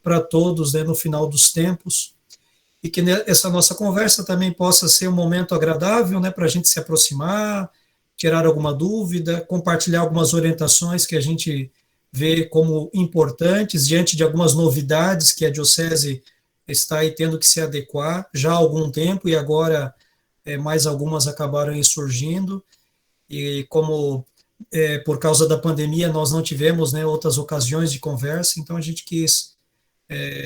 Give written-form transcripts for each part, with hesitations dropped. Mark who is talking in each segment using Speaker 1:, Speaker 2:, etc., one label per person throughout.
Speaker 1: para todos, né, no final dos tempos, e que essa nossa conversa também possa ser um momento agradável, né, para a gente se aproximar, tirar alguma dúvida, compartilhar algumas orientações que a gente vê como importantes diante de algumas novidades que a Diocese está aí tendo que se adequar já há algum tempo e agora mais algumas acabaram aí surgindo, e como por causa da pandemia nós não tivemos, né, outras ocasiões de conversa, então a gente quis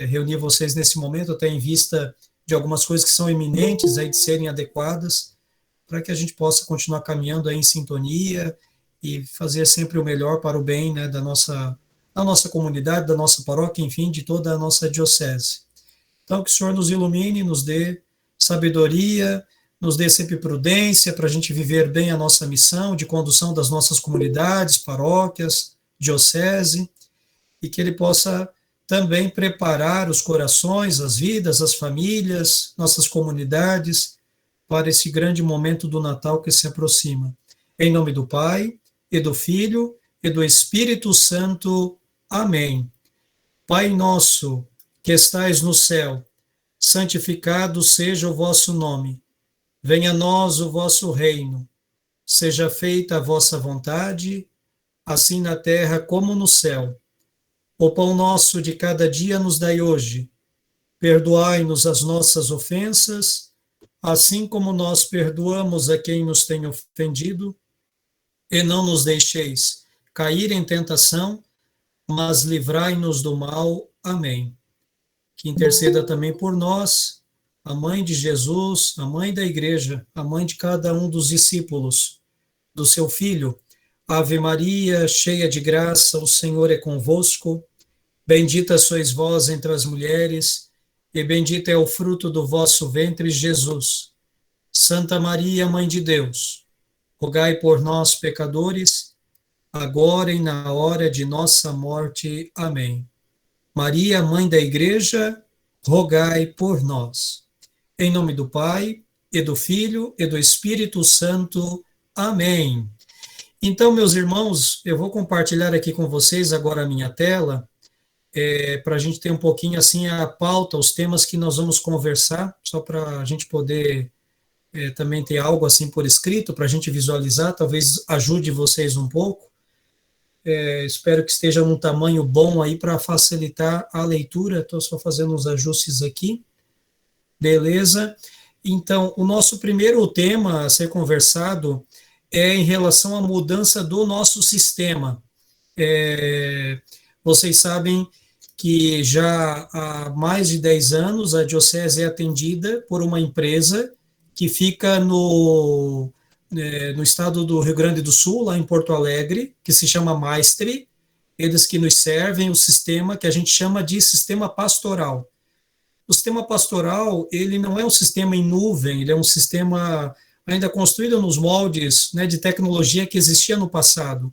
Speaker 1: reunir vocês nesse momento, até em vista de algumas coisas que são iminentes aí de serem adequadas, para que a gente possa continuar caminhando aí em sintonia e fazer sempre o melhor para o bem, né, da nossa comunidade, da nossa paróquia, enfim, de toda a nossa diocese. Então, que o Senhor nos ilumine, nos dê sabedoria, nos dê sempre prudência para a gente viver bem a nossa missão de condução das nossas comunidades, paróquias, diocese, e que Ele possa também preparar os corações, as vidas, as famílias, nossas comunidades, para esse grande momento do Natal que se aproxima. Em nome do Pai, e do Filho, e do Espírito Santo. Amém. Pai nosso, que estais no céu, santificado seja o vosso nome. Venha a nós o vosso reino. Seja feita a vossa vontade, assim na terra como no céu. O pão nosso de cada dia nos dai hoje. Perdoai-nos as nossas ofensas, assim como nós perdoamos a quem nos tem ofendido, e não nos deixeis cair em tentação, mas livrai-nos do mal. Amém. Que interceda também por nós, a mãe de Jesus, a mãe da igreja, a mãe de cada um dos discípulos, do seu Filho. Ave Maria, cheia de graça, o Senhor é convosco. Bendita sois vós entre as mulheres, e bendito é o fruto do vosso ventre, Jesus. Santa Maria, Mãe de Deus, rogai por nós, pecadores, agora e na hora de nossa morte. Amém. Maria, Mãe da Igreja, rogai por nós. Em nome do Pai, e do Filho, e do Espírito Santo. Amém. Então, meus irmãos, eu vou compartilhar aqui com vocês agora a minha tela, para a gente ter um pouquinho assim a pauta, os temas que nós vamos conversar, só para a gente poder também ter algo assim por escrito, para a gente visualizar, talvez ajude vocês um pouco. Espero que esteja num tamanho bom aí para facilitar a leitura. Estou só fazendo uns ajustes aqui. Beleza? Então, o nosso primeiro tema a ser conversado é em relação à mudança do nosso sistema. Vocês sabem que já há mais de 10 anos a Diocese é atendida por uma empresa que fica no estado do Rio Grande do Sul, lá em Porto Alegre, que se chama Maestre, eles que nos servem o sistema que a gente chama de sistema pastoral. O sistema pastoral, ele não é um sistema em nuvem, ele é um sistema ainda construído nos moldes, né, de tecnologia que existia no passado.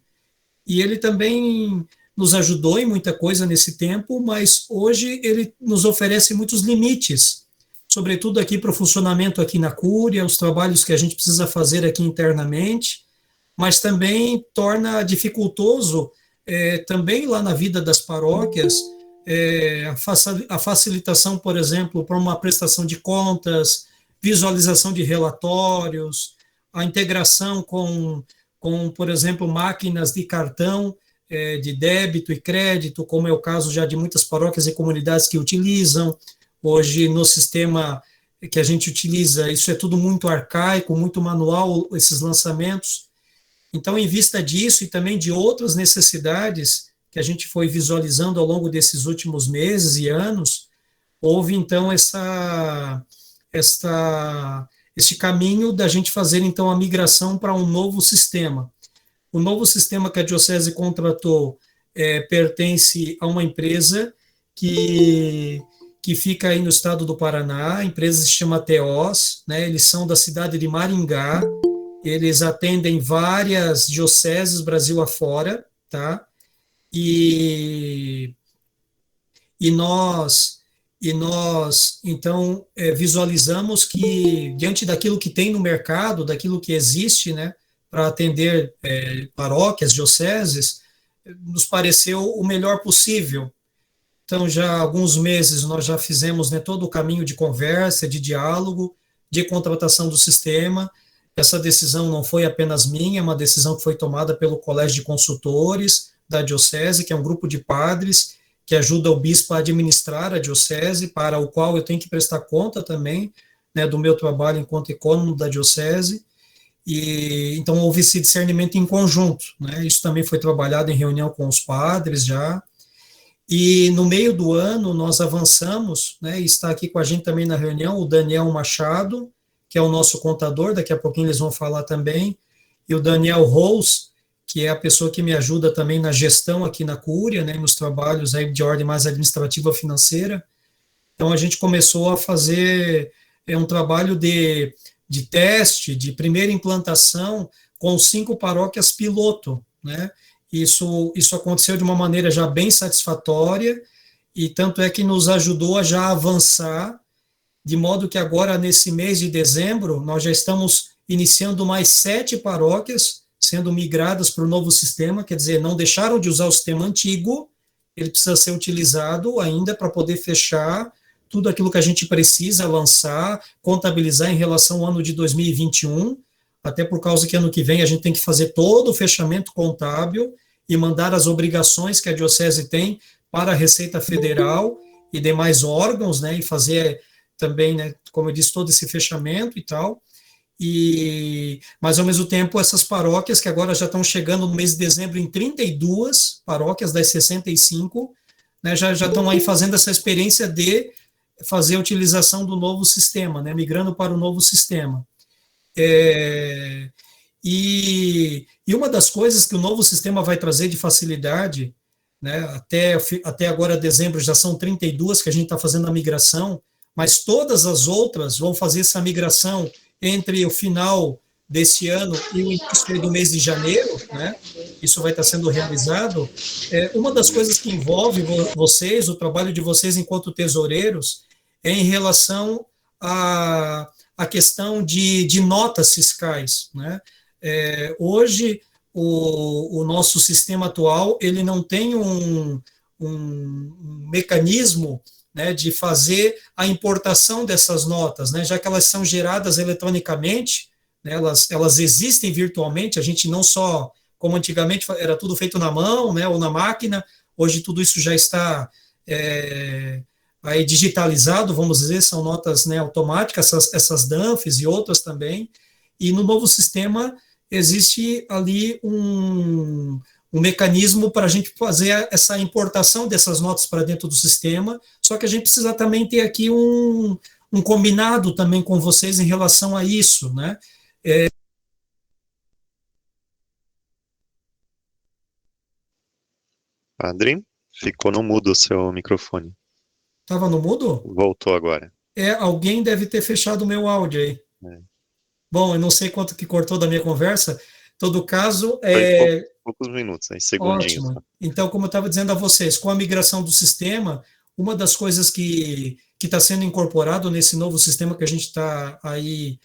Speaker 1: E ele também nos ajudou em muita coisa nesse tempo, mas hoje ele nos oferece muitos limites, sobretudo aqui para o funcionamento aqui na Cúria, os trabalhos que a gente precisa fazer aqui internamente, mas também torna dificultoso também lá na vida das paróquias a facilitação, por exemplo, para uma prestação de contas, visualização de relatórios, a integração com, por exemplo, máquinas de cartão de débito e crédito, como é o caso já de muitas paróquias e comunidades que utilizam. Hoje, no sistema que a gente utiliza, isso é tudo muito arcaico, muito manual, esses lançamentos. Então, em vista disso e também de outras necessidades que a gente foi visualizando ao longo desses últimos meses e anos, houve, então, este caminho da gente fazer, então, a migração para um novo sistema. O novo sistema que a Diocese contratou pertence a uma empresa que fica aí no estado do Paraná, a empresa se chama Teos, né? Eles são da cidade de Maringá, eles atendem várias dioceses Brasil afora, tá? E nós, então, visualizamos que, diante daquilo que tem no mercado, daquilo que existe, né, para atender paróquias, dioceses, nos pareceu o melhor possível. Então, já há alguns meses nós já fizemos, né, todo o caminho de conversa, de diálogo, de contratação do sistema. Essa decisão não foi apenas minha, é uma decisão que foi tomada pelo Colégio de Consultores da Diocese, que é um grupo de padres que ajuda o bispo a administrar a diocese, para o qual eu tenho que prestar conta também, né, do meu trabalho enquanto ecônomo da diocese. E então houve esse discernimento em conjunto, né? Isso também foi trabalhado em reunião com os padres já. E no meio do ano nós avançamos, né? E está aqui com a gente também na reunião o Daniel Machado, que é o nosso contador, daqui a pouquinho eles vão falar também, e o Daniel Rose, que é a pessoa que me ajuda também na gestão aqui na Cúria, né, nos trabalhos aí de ordem mais administrativa financeira. Então a gente começou a fazer um trabalho de teste, de primeira implantação com 5 paróquias piloto, né? Isso aconteceu de uma maneira já bem satisfatória, e tanto é que nos ajudou a já avançar, de modo que agora, nesse mês de dezembro, nós já estamos iniciando mais 7 paróquias sendo migradas para o novo sistema, quer dizer, não deixaram de usar o sistema antigo, ele precisa ser utilizado ainda para poder fechar tudo aquilo que a gente precisa lançar, contabilizar em relação ao ano de 2021, até por causa que ano que vem a gente tem que fazer todo o fechamento contábil e mandar as obrigações que a Diocese tem para a Receita Federal e demais órgãos, né, e fazer também, né, como eu disse, todo esse fechamento e tal. Mas, ao mesmo tempo, essas paróquias que agora já estão chegando no mês de dezembro em 32 paróquias das 65, né, já estão aí fazendo essa experiência de fazer a utilização do novo sistema, né, migrando para o novo sistema. E uma das coisas que o novo sistema vai trazer de facilidade, né, até agora, dezembro, já são 32 que a gente está fazendo a migração, mas todas as outras vão fazer essa migração entre o final desse ano e o início do mês de janeiro, né? Isso vai estar sendo realizado. Uma das coisas que envolve vocês, o trabalho de vocês enquanto tesoureiros, é em relação à questão de notas fiscais, né? Hoje, o nosso sistema atual, ele não tem um mecanismo, né, de fazer a importação dessas notas, né, já que elas são geradas eletronicamente, né, elas existem virtualmente, a gente não só, como antigamente era tudo feito na mão, né, ou na máquina, hoje tudo isso já está aí digitalizado, vamos dizer, são notas, né, automáticas, essas DANFs e outras também, e no novo sistema existe ali um mecanismo para a gente fazer essa importação dessas notas para dentro do sistema, só que a gente precisa também ter aqui um combinado também com vocês em relação a isso, né?
Speaker 2: Padre, ficou no mudo o seu microfone.
Speaker 1: Estava no mudo?
Speaker 2: Voltou agora.
Speaker 1: Alguém deve ter fechado o meu áudio aí. Bom, eu não sei quanto que cortou da minha conversa. Em todo caso,
Speaker 2: Foi poucos minutos, aí segundinhos.
Speaker 1: ótimo. Então, como eu estava dizendo a vocês, com a migração do sistema, uma das coisas que está sendo incorporado nesse novo sistema que a gente está aí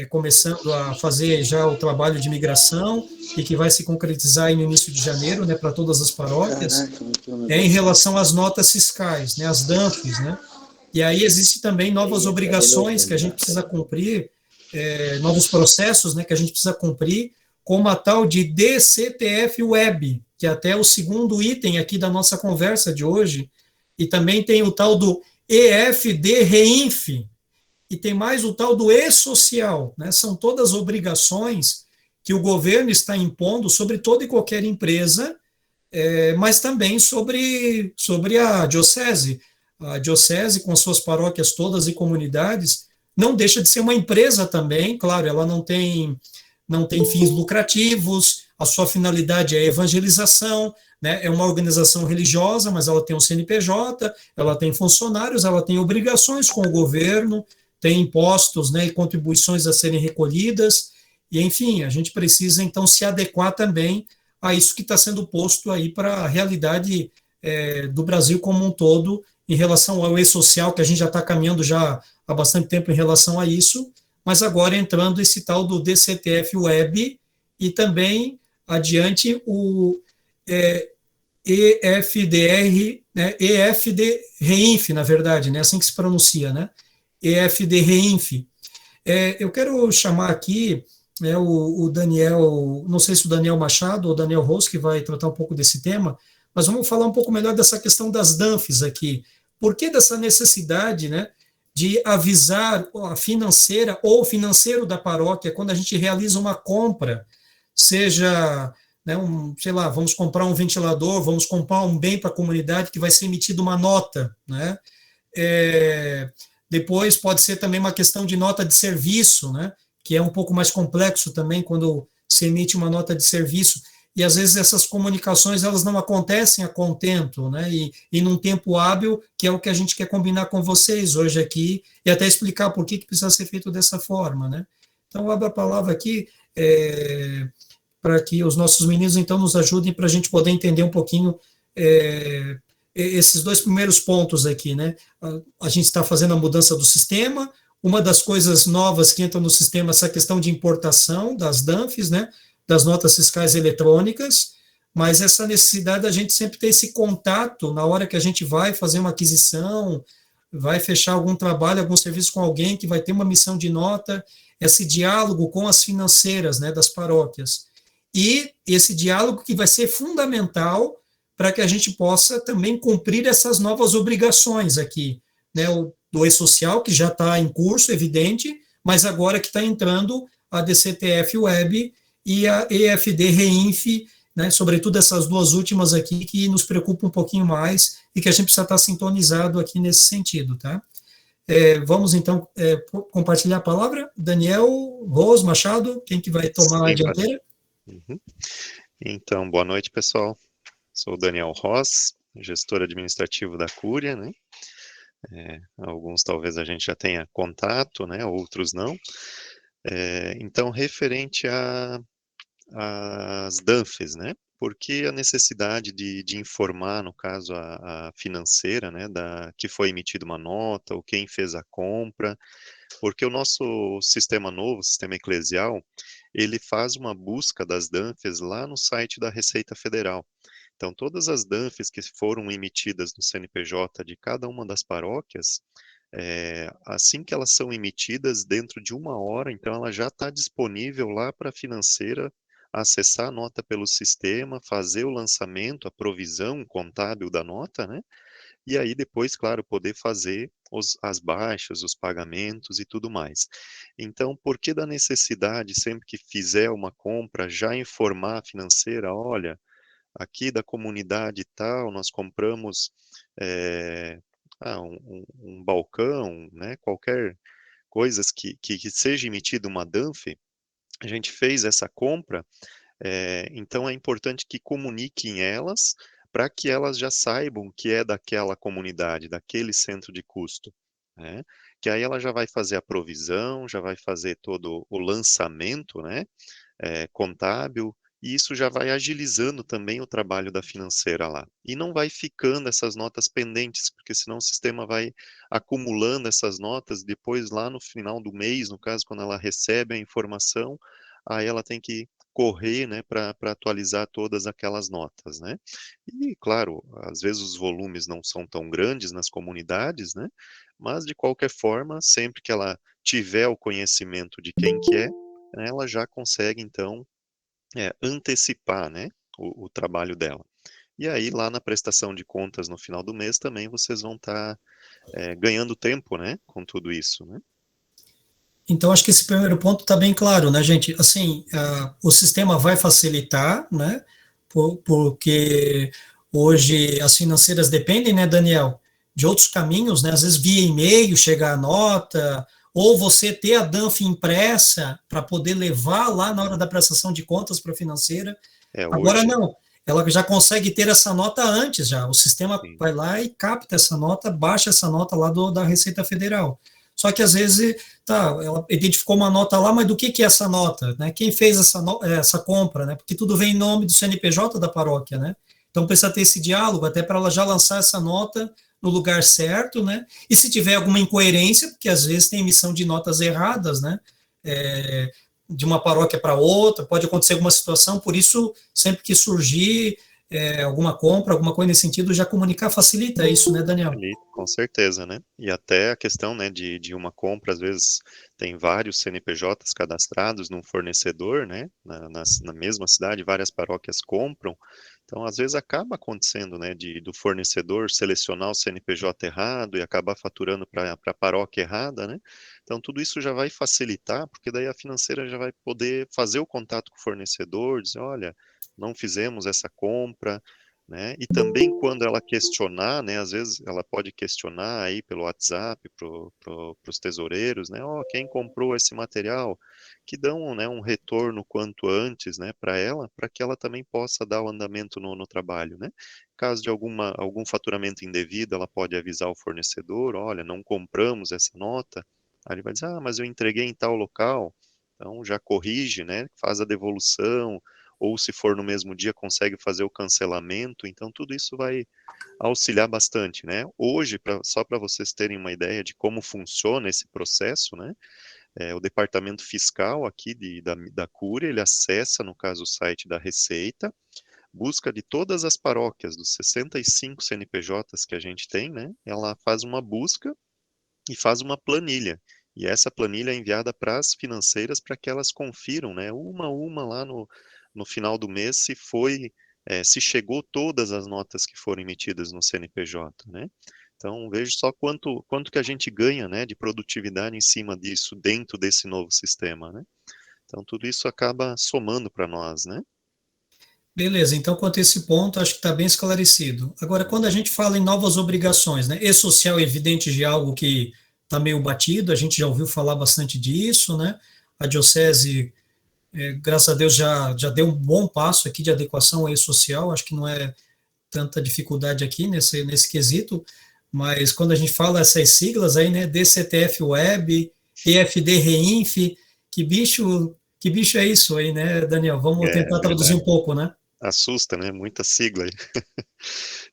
Speaker 1: começando a fazer já o trabalho de migração e que vai se concretizar aí no início de janeiro, né, para todas as paróquias, em relação às notas fiscais, né, as DANFs, né? E aí existe também novas obrigações que a gente precisa cumprir, novos processos, né, que a gente precisa cumprir, como a tal de DCTF Web, que é até o segundo item aqui da nossa conversa de hoje, e também tem o tal do EFD Reinf, e tem mais o tal do E-Social, né? São todas obrigações que o governo está impondo sobre toda e qualquer empresa, mas também sobre a diocese. A diocese, com suas paróquias todas e comunidades, não deixa de ser uma empresa também, claro, ela não tem fins lucrativos, a sua finalidade é evangelização, né? É uma organização religiosa, mas ela tem um CNPJ, ela tem funcionários, ela tem obrigações com o governo, tem impostos, né, e contribuições a serem recolhidas, e enfim, a gente precisa então se adequar também a isso que está sendo posto aí para a realidade do Brasil como um todo, em relação ao E-Social, que a gente já está caminhando já há bastante tempo em relação a isso, mas agora entrando esse tal do DCTF Web, e também adiante EFDR, né, EFD Reinf, na verdade, né, assim que se pronuncia, né, EFD Reinf. Eu quero chamar aqui o Daniel, não sei se o Daniel Machado ou o Daniel Rose, que vai tratar um pouco desse tema, mas vamos falar um pouco melhor dessa questão das DANFs aqui. Por que dessa necessidade, né, de avisar a financeira ou o financeiro da paróquia quando a gente realiza uma compra, seja, né, sei lá, vamos comprar um ventilador, vamos comprar um bem para a comunidade que vai ser emitida uma nota, né? Depois pode ser também uma questão de nota de serviço, né? Que é um pouco mais complexo também quando se emite uma nota de serviço. E às vezes essas comunicações elas não acontecem a contento, né? E num tempo hábil, que é o que a gente quer combinar com vocês hoje aqui, e até explicar por que precisa ser feito dessa forma, né? Então, eu abro a palavra aqui para que os nossos meninos, então, nos ajudem para a gente poder entender um pouquinho esses dois primeiros pontos aqui, né? A gente está fazendo a mudança do sistema, uma das coisas novas que entra no sistema é essa questão de importação das DANFs, né? Das notas fiscais eletrônicas, mas essa necessidade da gente sempre ter esse contato na hora que a gente vai fazer uma aquisição, vai fechar algum trabalho, algum serviço com alguém que vai ter uma missão de nota, esse diálogo com as financeiras, né, das paróquias. E esse diálogo que vai ser fundamental para que a gente possa também cumprir essas novas obrigações aqui, né, do E-Social, que já está em curso, evidente, mas agora que está entrando a DCTF Web e a EFD Reinf, né, sobretudo essas duas últimas aqui, que nos preocupam um pouquinho mais e que a gente precisa estar sintonizado aqui nesse sentido, tá? Vamos, então, compartilhar a palavra. Daniel, Rose, Machado, quem que vai tomar a dianteira?
Speaker 2: Uhum. Então, boa noite, pessoal. Sou o Daniel Ross, gestor administrativo da Cúria, né? Alguns talvez a gente já tenha contato, né? Outros não. Então, referente às DANFs, né? Por que a necessidade de informar, no caso, a financeira, né? Que foi emitida uma nota, ou quem fez a compra, porque o nosso sistema novo, o sistema eclesial, ele faz uma busca das DANFs lá no site da Receita Federal. Então, todas as DANFs que foram emitidas no CNPJ de cada uma das paróquias, assim que elas são emitidas, dentro de 1 hora, então ela já está disponível lá para a financeira acessar a nota pelo sistema, fazer o lançamento, a provisão contábil da nota, né? E aí depois, claro, poder fazer as baixas, os pagamentos e tudo mais. Então, por que da necessidade, sempre que fizer uma compra, já informar a financeira, olha, aqui da comunidade tal, nós compramos um balcão, né, qualquer coisas que seja emitida uma DANF, a gente fez essa compra, então é importante que comuniquem elas, para que elas já saibam que é daquela comunidade, daquele centro de custo, né? Que aí ela já vai fazer a provisão, já vai fazer todo o lançamento, né, contábil, e isso já vai agilizando também o trabalho da financeira lá. E não vai ficando essas notas pendentes, porque senão o sistema vai acumulando essas notas, depois lá no final do mês, no caso, quando ela recebe a informação, aí ela tem que correr, né, para atualizar todas aquelas notas, né? E, claro, às vezes os volumes não são tão grandes nas comunidades, né? Mas, de qualquer forma, sempre que ela tiver o conhecimento de quem que é, né, ela já consegue, então, antecipar, né, o trabalho dela. E aí, lá na prestação de contas no final do mês, também vocês vão estar ganhando tempo, né, com tudo isso, né?
Speaker 1: Então, acho que esse primeiro ponto está bem claro, né, gente? Assim, o sistema vai facilitar, né? Porque hoje as financeiras dependem, né, Daniel, de outros caminhos, né? Às vezes via e-mail chegar a nota, ou você ter a DANF impressa para poder levar lá na hora da prestação de contas para a financeira. Agora
Speaker 2: Hoje,
Speaker 1: não, ela já consegue ter essa nota antes já. O sistema
Speaker 2: sim,
Speaker 1: vai lá e capta essa nota, baixa essa nota lá da Receita Federal. Só que às vezes, ela identificou uma nota lá, mas do que é essa nota? Né? Quem fez essa compra? Né? Porque tudo vem em nome do CNPJ da paróquia, né? Então precisa ter esse diálogo, até para ela já lançar essa nota no lugar certo, né? E se tiver alguma incoerência, porque às vezes tem emissão de notas erradas, né? De uma paróquia para outra, pode acontecer alguma situação, por isso, sempre que surgir alguma compra, alguma coisa nesse sentido, já comunicar facilita isso, né, Daniel?
Speaker 2: Ali, com certeza, né? E até a questão, né, de uma compra, às vezes tem vários CNPJs cadastrados num fornecedor, né, na mesma cidade, várias paróquias compram, então às vezes acaba acontecendo, né, do fornecedor selecionar o CNPJ errado e acabar faturando para a paróquia errada, né? Então tudo isso já vai facilitar, porque daí a financeira já vai poder fazer o contato com o fornecedor, dizer, olha, não fizemos essa compra, né? E também quando ela questionar, né? Às vezes ela pode questionar aí pelo WhatsApp para os tesoureiros, né? Ó, quem comprou esse material? Que dão, né, um retorno quanto antes, né, para que ela também possa dar o andamento no trabalho, né? Caso de algum faturamento indevido, ela pode avisar o fornecedor, olha, não compramos essa nota. Aí ele vai dizer, ah, mas eu entreguei em tal local. Então já corrige, né? Faz a devolução, ou se for no mesmo dia, consegue fazer o cancelamento. Então, tudo isso vai auxiliar bastante, né? Hoje, só para vocês terem uma ideia de como funciona esse processo, né? O departamento fiscal aqui da Cúria, ele acessa, no caso, o site da Receita, busca de todas as paróquias, dos 65 CNPJs que a gente tem, né? Ela faz uma busca e faz uma planilha. E essa planilha é enviada para as financeiras para que elas confiram, né, uma a uma lá no final do mês se foi, se chegou todas as notas que foram emitidas no CNPJ, né? Então veja só quanto que a gente ganha, né, de produtividade em cima disso dentro desse novo sistema, né? Então tudo isso acaba somando para nós, né?
Speaker 1: Beleza, então quanto a esse ponto, acho que está bem esclarecido. Agora, quando a gente fala em novas obrigações, né, e-social é evidente de algo que está meio batido, a gente já ouviu falar bastante disso, né? A diocese, graças a Deus, já deu um bom passo aqui de adequação ao e-social, acho que não é tanta dificuldade aqui nesse quesito, mas quando a gente fala essas siglas aí, né, DCTF Web, EFD Reinf, que bicho é isso aí, né, Daniel? Vamos
Speaker 2: É
Speaker 1: tentar traduzir um
Speaker 2: verdade.
Speaker 1: pouco, né?
Speaker 2: Assusta, né? Muita sigla aí.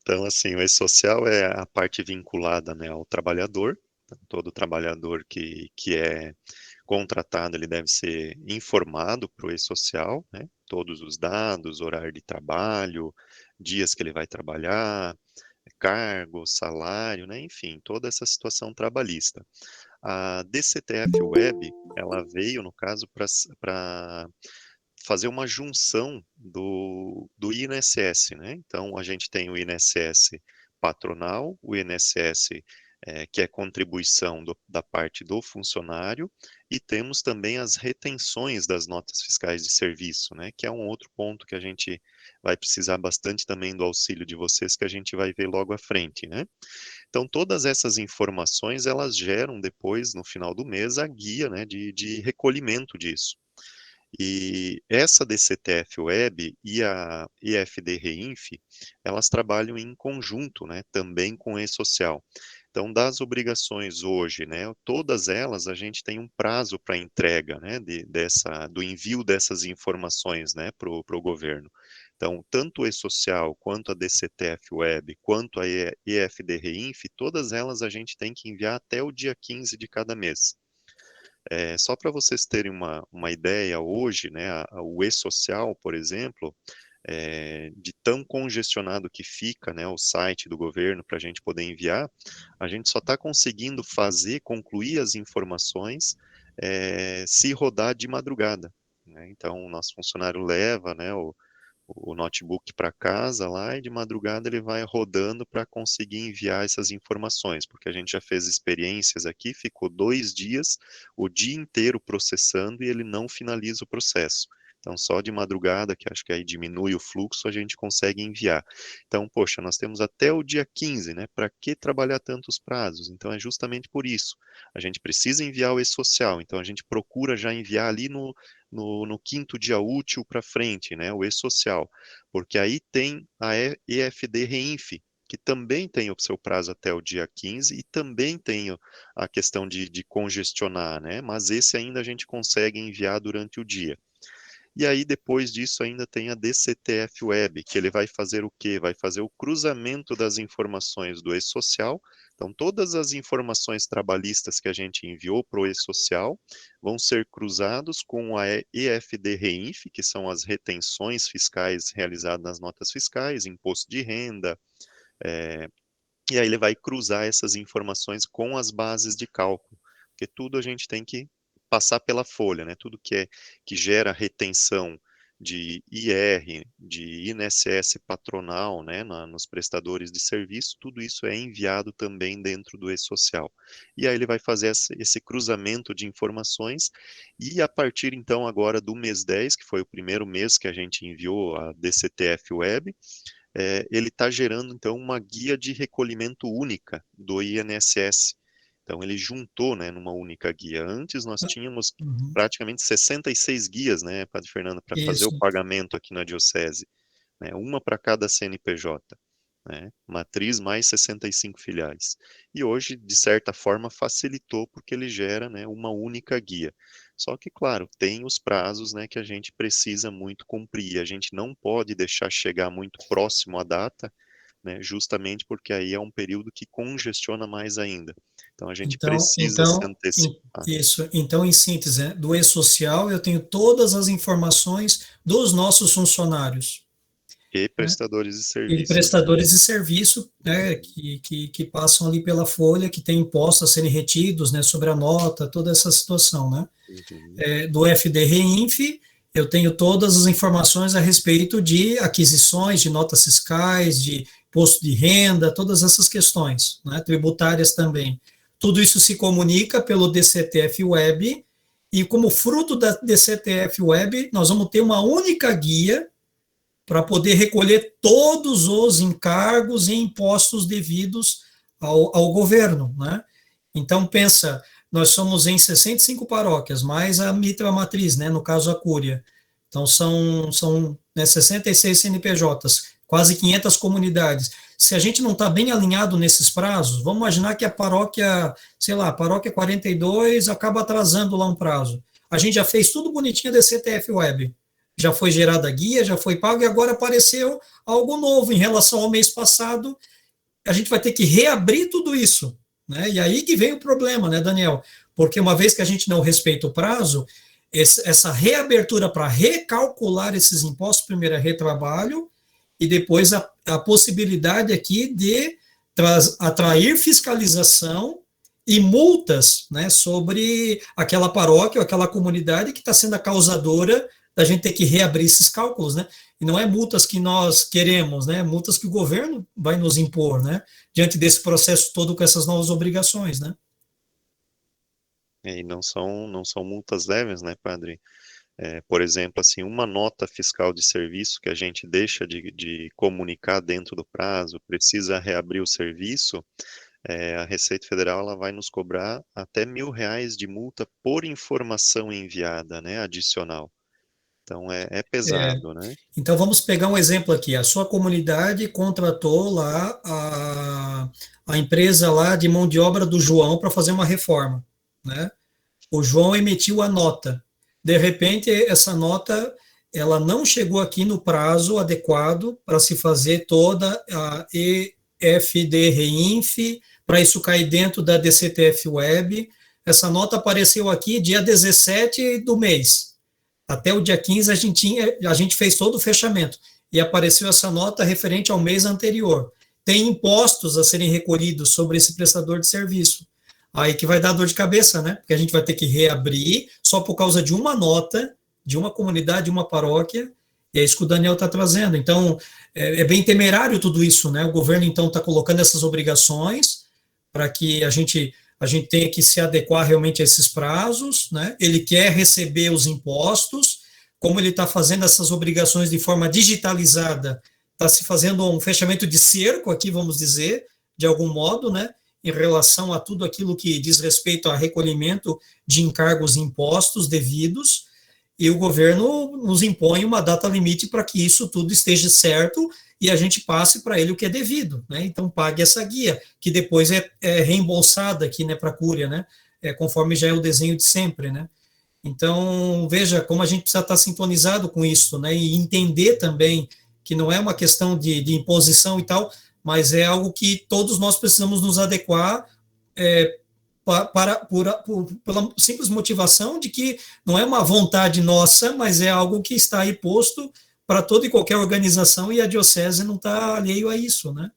Speaker 2: Então, assim, o e-social é a parte vinculada, né, ao trabalhador. Então, todo trabalhador que é contratado, ele deve ser informado para o e-social, né? Todos os dados, horário de trabalho, dias que ele vai trabalhar, cargo, salário, né? Enfim, toda essa situação trabalhista. A DCTF Web, ela veio, no caso, para fazer uma junção do INSS, né? Então, a gente tem o INSS patronal, o INSS que é contribuição da parte do funcionário, e temos também as retenções das notas fiscais de serviço, né? Que é um outro ponto que a gente vai precisar bastante também do auxílio de vocês, que a gente vai ver logo à frente, né? Então, todas essas informações, elas geram depois, no final do mês, a guia, né, de recolhimento disso. E essa DCTF Web e a EFD Reinf, elas trabalham em conjunto, né, também com o e-social. Então, das obrigações hoje, né, todas elas a gente tem um prazo para entrega, né, do envio dessas informações, né, para o governo. Então, tanto o e-social, quanto a DCTF Web, quanto a EFD Reinf, todas elas a gente tem que enviar até o dia 15 de cada mês. Só para vocês terem uma ideia, hoje, né, o e-social, por exemplo, de tão congestionado que fica, né, o site do governo para a gente poder enviar, a gente só está conseguindo concluir as informações, se rodar de madrugada, né? Então, o nosso funcionário leva, né, o notebook para casa lá e de madrugada ele vai rodando para conseguir enviar essas informações, porque a gente já fez experiências aqui, ficou 2 dias, o dia inteiro processando e ele não finaliza o processo. Então, só de madrugada, que acho que aí diminui o fluxo, a gente consegue enviar. Então, poxa, nós temos até o dia 15, né? Para que trabalhar tantos prazos? Então, é justamente por isso. A gente precisa enviar o e-social, então a gente procura já enviar ali no quinto dia útil para frente, né, o e-social, porque aí tem a EFD Reinf, que também tem o seu prazo até o dia 15 e também tem a questão de congestionar, né, mas esse ainda a gente consegue enviar durante o dia. E aí, depois disso, ainda tem a DCTF Web, que ele vai fazer o quê? Vai fazer o cruzamento das informações do e-social Então, todas as informações trabalhistas que a gente enviou para o e-social vão ser cruzados com a EFD-REINF, que são as retenções fiscais realizadas nas notas fiscais, imposto de renda, e aí ele vai cruzar essas informações com as bases de cálculo, porque tudo a gente tem que passar pela folha, né? Tudo que gera retenção de IR, de INSS patronal, né, nos prestadores de serviço, tudo isso é enviado também dentro do e-social. E aí ele vai fazer esse cruzamento de informações, e a partir então agora do mês 10, que foi o primeiro mês que a gente enviou a DCTF Web, ele está gerando, então, uma guia de recolhimento única do INSS. Então, ele juntou, né, numa única guia. Antes, nós tínhamos
Speaker 1: Uhum.
Speaker 2: praticamente 66 guias, né, Padre Fernando, para fazer o
Speaker 1: Isso.
Speaker 2: pagamento aqui na Diocese, né, uma para cada CNPJ, né, matriz mais 65 filiais. E hoje, de certa forma, facilitou, porque ele gera, né, uma única guia. Só que, claro, tem os prazos, né, que a gente precisa muito cumprir. A gente não pode deixar chegar muito próximo à data, né, justamente porque aí é um período que congestiona mais ainda. Então, a gente
Speaker 1: Então,
Speaker 2: precisa se
Speaker 1: então,
Speaker 2: antecipar.
Speaker 1: isso. Então, em síntese, né, do e-social, eu tenho todas as informações dos nossos funcionários,
Speaker 2: E
Speaker 1: né,
Speaker 2: prestadores de
Speaker 1: e
Speaker 2: serviços, né?
Speaker 1: prestadores de serviço, né, que passam ali pela folha, que têm impostos a serem retidos, né, sobre a nota, toda essa situação, né.
Speaker 2: Uhum.
Speaker 1: Do FD-REINF, eu tenho todas as informações a respeito de aquisições, de notas fiscais, de imposto de renda, todas essas questões, né, tributárias também. Tudo isso se comunica pelo DCTF Web, e como fruto da DCTF Web, nós vamos ter uma única guia para poder recolher todos os encargos e impostos devidos ao governo, né? Então, pensa, nós somos em 65 paróquias, mais a Mitra Matriz, né, no caso a Cúria. Então, são né, 66 CNPJs, quase 500 comunidades. Se a gente não está bem alinhado nesses prazos, vamos imaginar que a paróquia, sei lá, a paróquia 42 acaba atrasando lá um prazo. A gente já fez tudo bonitinho da CTF Web. Já foi gerada a guia, já foi pago, e agora apareceu algo novo em relação ao mês passado. A gente vai ter que reabrir tudo isso, né? E aí que vem o problema, né, Daniel? Porque uma vez que a gente não respeita o prazo, essa reabertura para recalcular esses impostos, primeiro é retrabalho, e depois a possibilidade aqui de atrair fiscalização e multas, né, sobre aquela paróquia ou aquela comunidade que está sendo a causadora da gente ter que reabrir esses cálculos, né? E não é multas que nós queremos, né? Multas que o governo vai nos impor, né? Diante desse processo todo com essas novas obrigações, né?
Speaker 2: E não são multas leves, né, Padre? Por exemplo, assim, uma nota fiscal de serviço que a gente deixa de comunicar dentro do prazo, precisa reabrir o serviço, a Receita Federal ela vai nos cobrar até R$ 1.000 de multa por informação enviada, né, adicional. Então é
Speaker 1: É,
Speaker 2: pesado, né?
Speaker 1: então vamos pegar um exemplo aqui. A sua comunidade contratou lá a empresa lá de mão de obra do João para fazer uma reforma, né? O João emitiu a nota. De repente, essa nota ela não chegou aqui no prazo adequado para se fazer toda a EFD-REINF, para isso cair dentro da DCTF Web. Essa nota apareceu aqui dia 17 do mês. Até o dia 15 a gente fez todo o fechamento e apareceu essa nota referente ao mês anterior. Tem impostos a serem recolhidos sobre esse prestador de serviço. Aí que vai dar dor de cabeça, né? Porque a gente vai ter que reabrir só por causa de uma nota, de uma comunidade, de uma paróquia, e é isso que o Daniel está trazendo. Então, é bem temerário tudo isso, né? O governo, então, está colocando essas obrigações para que a gente tenha que se adequar realmente a esses prazos, né? Ele quer receber os impostos, como ele está fazendo essas obrigações de forma digitalizada, está se fazendo um fechamento de cerco aqui, vamos dizer, de algum modo, né? Em relação a tudo aquilo que diz respeito a recolhimento de encargos e impostos devidos, e o governo nos impõe uma data limite para que isso tudo esteja certo e a gente passe para ele o que é devido, né? Então pague essa guia, que depois é reembolsada aqui, né, para a Cúria, né? Conforme já é o desenho de sempre, né? Então, veja como a gente precisa estar sintonizado com isso, né? E entender também que não é uma questão de imposição e tal, mas é algo que todos nós precisamos nos adequar, é, pela simples motivação de que não é uma vontade nossa, mas é algo que está aí posto para toda e qualquer organização, e a diocese não está alheio a isso, né?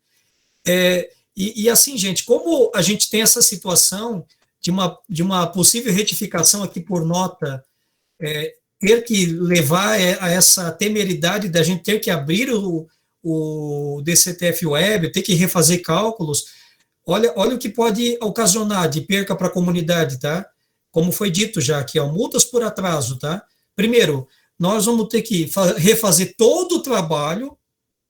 Speaker 1: E assim, gente, como a gente tem essa situação de uma possível retificação aqui por nota, ter que levar a essa temeridade da gente ter que abrir o DCTF Web, ter que refazer cálculos, olha o que pode ocasionar de perca para a comunidade, tá? Como foi dito já aqui, ó, multas por atraso, tá? Primeiro, nós vamos ter que refazer todo o trabalho,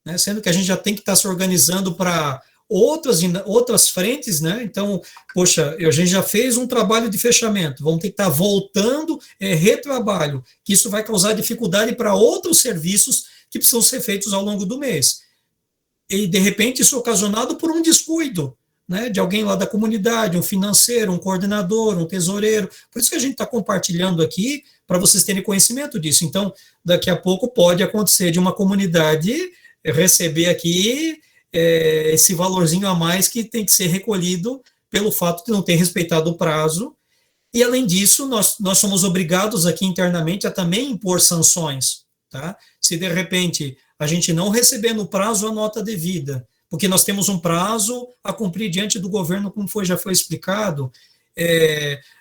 Speaker 1: né, sendo que a gente já tem que estar se organizando para outras frentes, né? Então, poxa, a gente já fez um trabalho de fechamento, vamos ter que estar voltando, retrabalho, que isso vai causar dificuldade para outros serviços que precisam ser feitos ao longo do mês. E, de repente, isso é ocasionado por um descuido, né, de alguém lá da comunidade, um financeiro, um coordenador, um tesoureiro. Por isso que a gente está compartilhando aqui, para vocês terem conhecimento disso. Então, daqui a pouco pode acontecer de uma comunidade receber aqui esse valorzinho a mais que tem que ser recolhido pelo fato de não ter respeitado o prazo. E, além disso, nós somos obrigados aqui internamente a também impor sanções. Tá? Se, de repente, a gente não receber no prazo a nota devida, porque nós temos um prazo a cumprir diante do governo, como já foi explicado,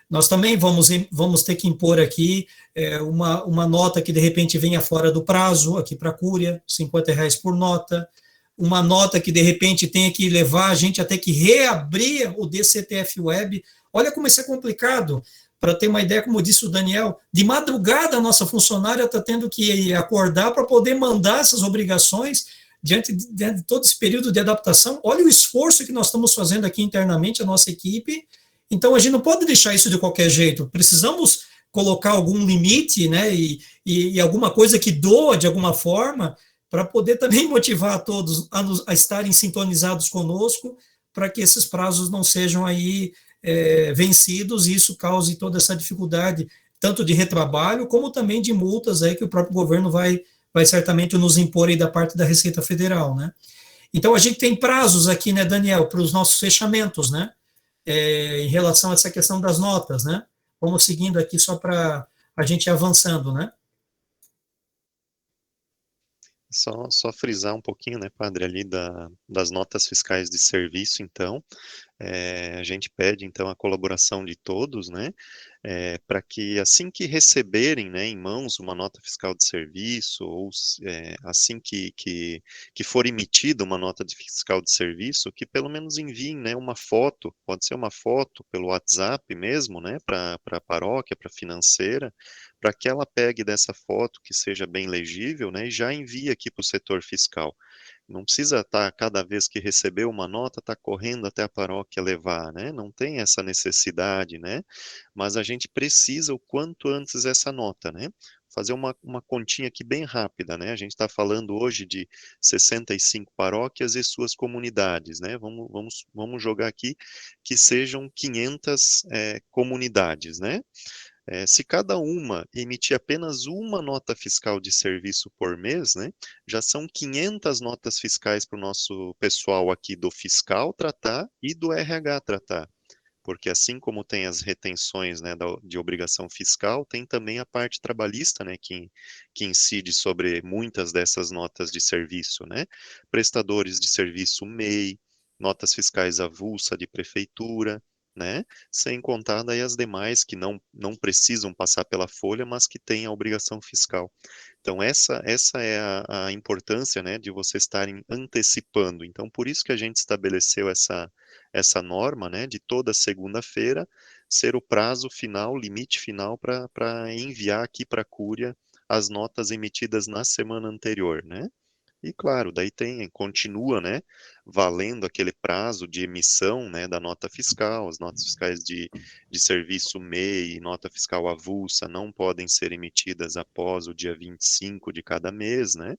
Speaker 1: nós também vamos ter que impor aqui uma nota que, de repente, venha fora do prazo, aqui para a Cúria, R$ 50 por nota, uma nota que, de repente, tenha que levar a gente até que reabrir o DCTF Web. Olha como isso é complicado. Para ter uma ideia, como disse o Daniel, de madrugada a nossa funcionária está tendo que acordar para poder mandar essas obrigações diante de todo esse período de adaptação. Olha o esforço que nós estamos fazendo aqui internamente, a nossa equipe. Então, a gente não pode deixar isso de qualquer jeito. Precisamos colocar algum limite, né, e alguma coisa que doa de alguma forma, para poder também motivar a todos a estarem sintonizados conosco, para que esses prazos não sejam aí vencidos, e isso cause toda essa dificuldade, tanto de retrabalho, como também de multas aí que o próprio governo vai certamente nos impor aí da parte da Receita Federal, né? Então, a gente tem prazos aqui, né, Daniel, para os nossos fechamentos, né? Em relação a essa questão das notas, né? Vamos seguindo aqui só para a gente ir avançando, né?
Speaker 2: Só frisar um pouquinho, né, padre, ali das notas fiscais de serviço, então, a gente pede, então, a colaboração de todos, né, para que assim que receberem, né, em mãos uma nota fiscal de serviço, ou assim que for emitida uma nota de fiscal de serviço, que pelo menos enviem, né, uma foto, pode ser uma foto pelo WhatsApp mesmo, né, para a paróquia, para a financeira, para que ela pegue dessa foto que seja bem legível, né, e já envie aqui para o setor fiscal. Não precisa estar, cada vez que receber uma nota, estar correndo até a paróquia levar, né? Não tem essa necessidade, né? Mas a gente precisa o quanto antes essa nota, né? Fazer uma continha aqui bem rápida, né? A gente está falando hoje de 65 paróquias e suas comunidades, né? Vamos jogar aqui que sejam 500 comunidades, né? Se cada uma emitir apenas uma nota fiscal de serviço por mês, né, já são 500 notas fiscais para o nosso pessoal aqui do fiscal tratar e do RH tratar. Porque assim como tem as retenções, né, de obrigação fiscal, tem também a parte trabalhista, né, que incide sobre muitas dessas notas de serviço, né? Prestadores de serviço MEI, notas fiscais avulsa de prefeitura, né? Sem contar daí as demais que não precisam passar pela folha, mas que têm a obrigação fiscal. Então, essa é a importância, né, de vocês estarem antecipando. Então, por isso que a gente estabeleceu essa norma, né, de toda segunda-feira ser o prazo final, limite final para enviar aqui para a Cúria as notas emitidas na semana anterior, né? E claro, daí continua, né, valendo aquele prazo de emissão, né, da nota fiscal. As notas fiscais de serviço MEI, nota fiscal avulsa, não podem ser emitidas após o dia 25 de cada mês, né,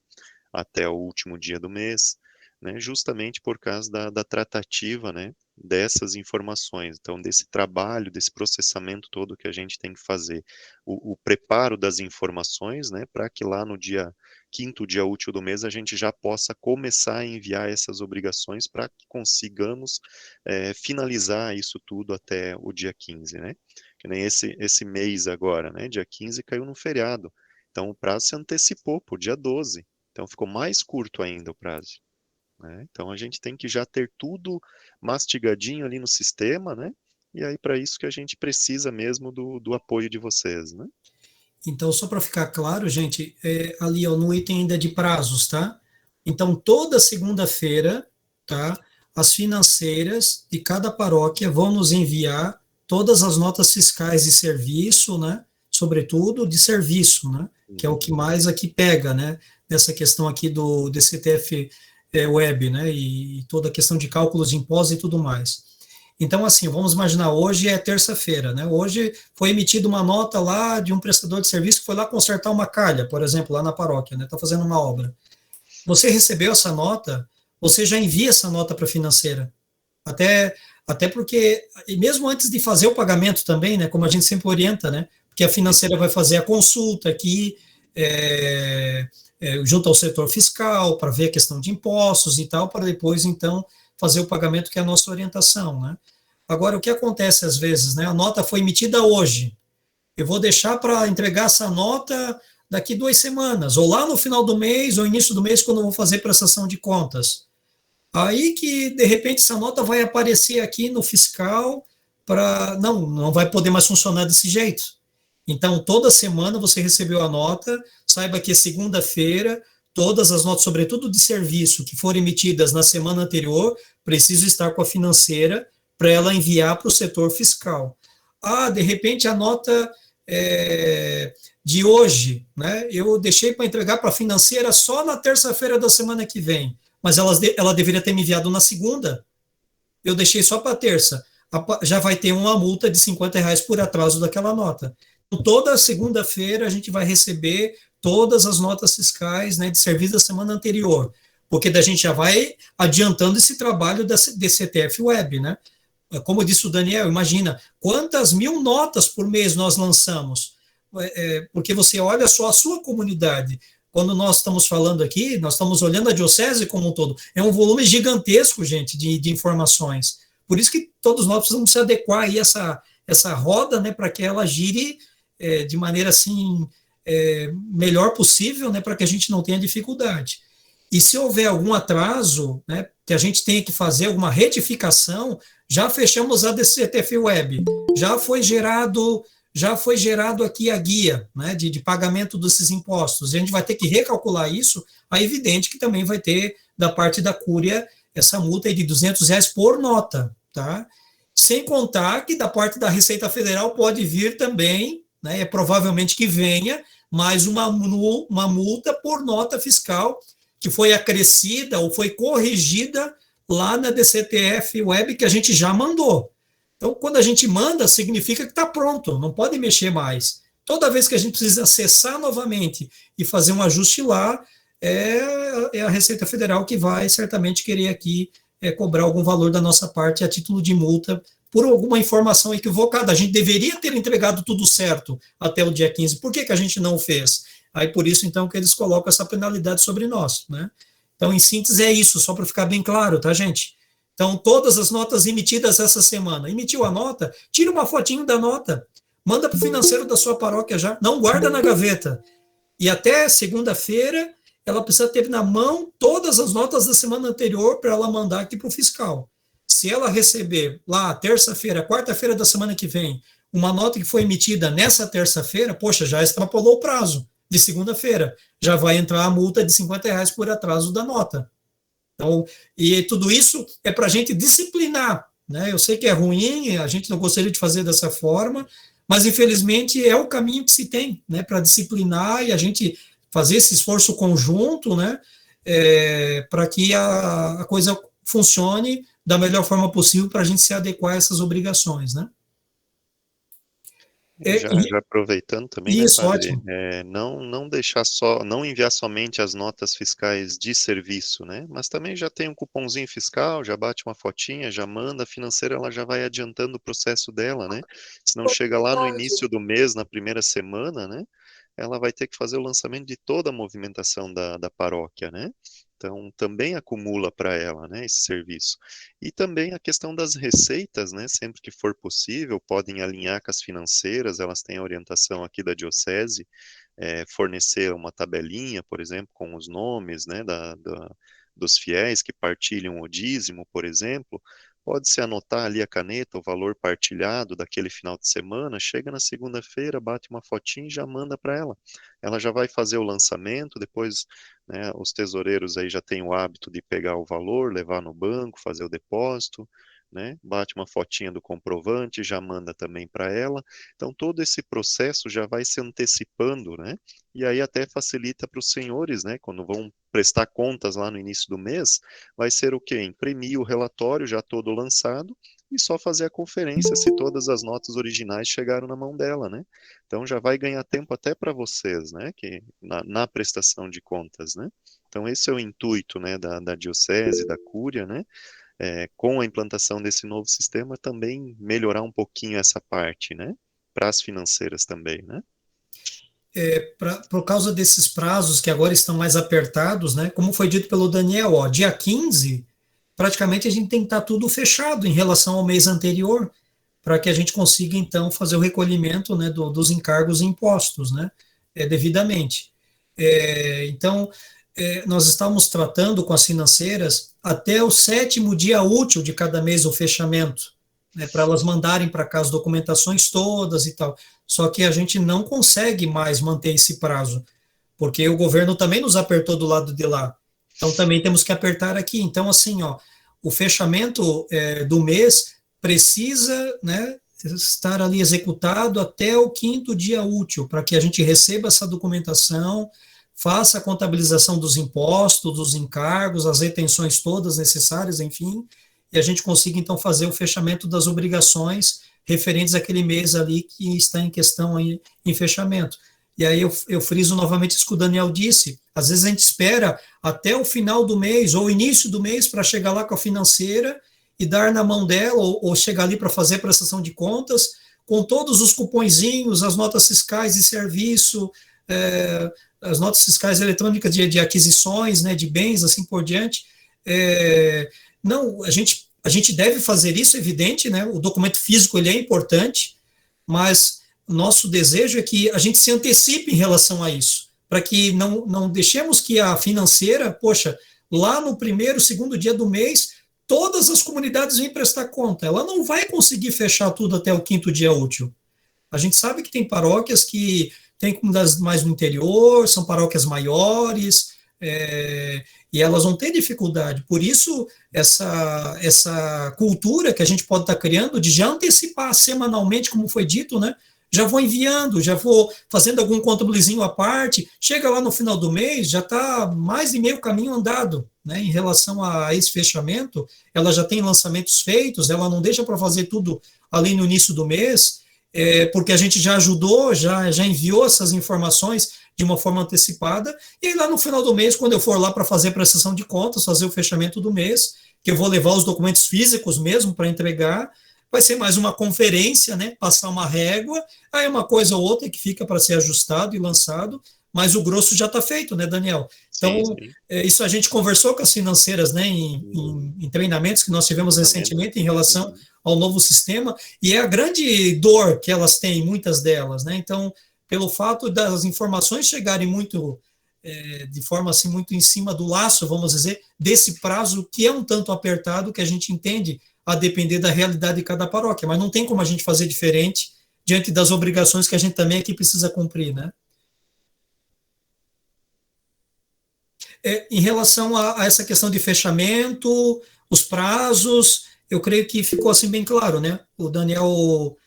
Speaker 2: até o último dia do mês, né, justamente por causa da tratativa, né, dessas informações. Então, desse trabalho, desse processamento todo que a gente tem que fazer, o preparo das informações, né, para que lá no dia quinto dia útil do mês, a gente já possa começar a enviar essas obrigações para que consigamos finalizar isso tudo até o dia 15, né? Que nem esse mês agora, né? Dia 15 caiu no feriado. Então o prazo se antecipou para o dia 12. Então ficou mais curto ainda o prazo, né? Então a gente tem que já ter tudo mastigadinho ali no sistema, né? E aí para isso que a gente precisa mesmo do apoio de vocês, né?
Speaker 1: Então, só para ficar claro, gente, ali ó, no item ainda de prazos, tá? Então, toda segunda-feira, tá? As financeiras de cada paróquia vão nos enviar todas as notas fiscais de serviço, né? Sobretudo de serviço, né? Que é o
Speaker 2: Uhum.
Speaker 1: que mais aqui pega, né? Nessa questão aqui do DCTF Web, né? E toda a questão de cálculos de impostos e tudo mais. Então, assim, vamos imaginar, hoje é terça-feira, né? Hoje foi emitida uma nota lá de um prestador de serviço que foi lá consertar uma calha, por exemplo, lá na paróquia, né? Está fazendo uma obra. Você recebeu essa nota, você já envia essa nota para a financeira. Até, até porque, e mesmo antes de fazer o pagamento também, né? Como a gente sempre orienta, né? Porque a financeira vai fazer a consulta aqui, junto ao setor fiscal, para ver a questão de impostos e tal, para depois, então, fazer o pagamento, que é a nossa orientação, né? Agora, o que acontece às vezes, né? A nota foi emitida hoje. Eu vou deixar para entregar essa nota daqui 2 semanas, ou lá no final do mês, ou início do mês, quando eu vou fazer prestação de contas. Aí que, de repente, essa nota vai aparecer aqui no fiscal para. Não, não vai poder mais funcionar desse jeito. Então, toda semana você recebeu a nota, saiba que é segunda-feira, todas as notas, sobretudo de serviço, que foram emitidas na semana anterior, precisam estar com a financeira para ela enviar para o setor fiscal. Ah, de repente a nota de hoje, né? Eu deixei para entregar para a financeira só na terça-feira da semana que vem, mas ela deveria ter me enviado na segunda. Eu deixei só para terça. Já vai ter uma multa de R$ 50 por atraso daquela nota. Então, toda segunda-feira a gente vai receber todas as notas fiscais, né, de serviço da semana anterior, porque da gente já vai adiantando esse trabalho da DCTF Web, né? Como disse o Daniel, imagina quantas mil notas por mês nós lançamos, porque você olha só a sua comunidade. Quando nós estamos falando aqui, nós estamos olhando a diocese como um todo. É um volume gigantesco, gente, de informações. Por isso que todos nós precisamos se adequar a essa roda, né, para que ela gire de maneira assim melhor possível, né, para que a gente não tenha dificuldade. E se houver algum atraso, né, que a gente tenha que fazer alguma retificação, já fechamos a DCTF Web, já foi gerado aqui a guia, né, de pagamento desses impostos. A gente vai ter que recalcular isso, é evidente que também vai ter da parte da Cúria essa multa de R$ 200 por nota, tá? Sem contar que da parte da Receita Federal pode vir também, né, provavelmente que venha, mais uma multa por nota fiscal que foi acrescida ou foi corrigida lá na DCTF Web que a gente já mandou. Então, quando a gente manda, significa que está pronto, não pode mexer mais. Toda vez que a gente precisa acessar novamente e fazer um ajuste lá, é a Receita Federal que vai certamente querer aqui cobrar algum valor da nossa parte a título de multa por alguma informação equivocada. A gente deveria ter entregado tudo certo até o dia 15. Por que a gente não fez? Aí por isso, então, que eles colocam essa penalidade sobre nós, né? Então, em síntese, é isso, só para ficar bem claro, tá, gente? Então, todas as notas emitidas essa semana. Emitiu a nota? Tira uma fotinho da nota. Manda para o financeiro da sua paróquia já. Não guarda na gaveta. E até segunda-feira, ela precisa ter na mão todas as notas da semana anterior para ela mandar aqui para o fiscal. Se ela receber lá, terça-feira, quarta-feira da semana que vem, uma nota que foi emitida nessa terça-feira, poxa, já extrapolou o prazo de segunda-feira. Já vai entrar a multa de R$ 50 por atraso da nota. Então, e tudo isso é para a gente disciplinar, né? Eu sei que é ruim, a gente não gostaria de fazer dessa forma, mas infelizmente é o caminho que se tem, né? Para disciplinar e a gente fazer esse esforço conjunto, né? Para que a coisa funcione da melhor forma possível para a gente se adequar a essas obrigações, né?
Speaker 2: Já aproveitando também, né,
Speaker 1: Isso,
Speaker 2: padre,
Speaker 1: ótimo.
Speaker 2: não deixar só, não enviar somente as notas fiscais de serviço, né, mas também já tem um cupomzinho fiscal, já bate uma fotinha, já manda, a financeira ela já vai adiantando o processo dela, né, se não chega lá no início do mês, na primeira semana, né, ela vai ter que fazer o lançamento de toda a movimentação da paróquia, né? Então, também acumula para ela, né, esse serviço. E também a questão das receitas, né, sempre que for possível, podem alinhar com as financeiras, elas têm a orientação aqui da diocese, fornecer uma tabelinha, por exemplo, com os nomes, né, dos fiéis que partilham o dízimo, por exemplo, pode-se anotar ali a caneta, o valor partilhado daquele final de semana, chega na segunda-feira, bate uma fotinha e já manda para ela. Ela já vai fazer o lançamento, depois, né, os tesoureiros aí já têm o hábito de pegar o valor, levar no banco, fazer o depósito, né, bate uma fotinha do comprovante, já manda também para ela. Então, todo esse processo já vai se antecipando, né, e aí até facilita para os senhores, né, quando vão prestar contas lá no início do mês, vai ser o quê? Imprimir o relatório já todo lançado e só fazer a conferência se todas as notas originais chegaram na mão dela, né? Então já vai ganhar tempo até para vocês, né? Que na prestação de contas, né? Então esse é o intuito, né, da diocese, da cúria, né? Com a implantação desse novo sistema também melhorar um pouquinho essa parte, né? Para as financeiras também, né?
Speaker 1: Por causa desses prazos que agora estão mais apertados, né? Como foi dito pelo Daniel, ó, dia 15, praticamente a gente tem que estar tudo fechado em relação ao mês anterior, para que a gente consiga, então, fazer o recolhimento, né, dos encargos e impostos, né, devidamente. Então, nós estamos tratando com as financeiras até o 7º dia útil de cada mês o fechamento, né, para elas mandarem para cá as documentações todas e tal. Só que a gente não consegue mais manter esse prazo, porque o governo também nos apertou do lado de lá. Então também temos que apertar aqui. Então, assim, ó, o fechamento do mês precisa, né, estar ali executado até o 5º dia útil, para que a gente receba essa documentação, faça a contabilização dos impostos, dos encargos, as retenções todas necessárias, enfim, e a gente consiga, então, fazer o fechamento das obrigações referentes àquele mês ali que está em questão em fechamento. E aí eu friso novamente isso que o Daniel disse, às vezes a gente espera até o final do mês ou início do mês para chegar lá com a financeira e dar na mão dela, ou chegar ali para fazer a prestação de contas, com todos os cupõezinhos, as notas fiscais de serviço, as notas fiscais eletrônicas de aquisições, né, de bens, assim por diante. Não, a gente deve fazer isso, é evidente, né? O documento físico ele é importante, mas nosso desejo é que a gente se antecipe em relação a isso, para que não deixemos que a financeira, poxa, lá no 1º, 2º dia do mês, todas as comunidades vêm prestar conta. Ela não vai conseguir fechar tudo até o 5º dia útil. A gente sabe que tem paróquias que têm comunidades mais no interior, são paróquias maiores, e elas vão ter dificuldade. Por isso, essa cultura que a gente pode estar criando de já antecipar semanalmente, como foi dito, né? Já vou enviando, já vou fazendo algum contabilizinho à parte, chega lá no final do mês, já está mais de meio caminho andado, né? Em relação a esse fechamento, ela já tem lançamentos feitos, ela não deixa para fazer tudo ali no início do mês, porque a gente já ajudou, já enviou essas informações de uma forma antecipada, e aí lá no final do mês, quando eu for lá para fazer a prestação de contas, fazer o fechamento do mês, que eu vou levar os documentos físicos mesmo para entregar, vai ser mais uma conferência, né, passar uma régua, aí uma coisa ou outra que fica para ser ajustado e lançado, mas o grosso já está feito, né, Daniel? Então,
Speaker 2: Sim.
Speaker 1: Isso a gente conversou com as financeiras, né, em treinamentos que nós tivemos recentemente em relação ao novo sistema, e é a grande dor que elas têm, muitas delas, né? Então, pelo fato das informações chegarem muito, de forma assim, muito em cima do laço, vamos dizer, desse prazo que é um tanto apertado, que a gente entende a depender da realidade de cada paróquia, mas não tem como a gente fazer diferente diante das obrigações que a gente também aqui precisa cumprir, né? Em relação a essa questão de fechamento, os prazos, eu creio que ficou assim bem claro, né? O Daniel,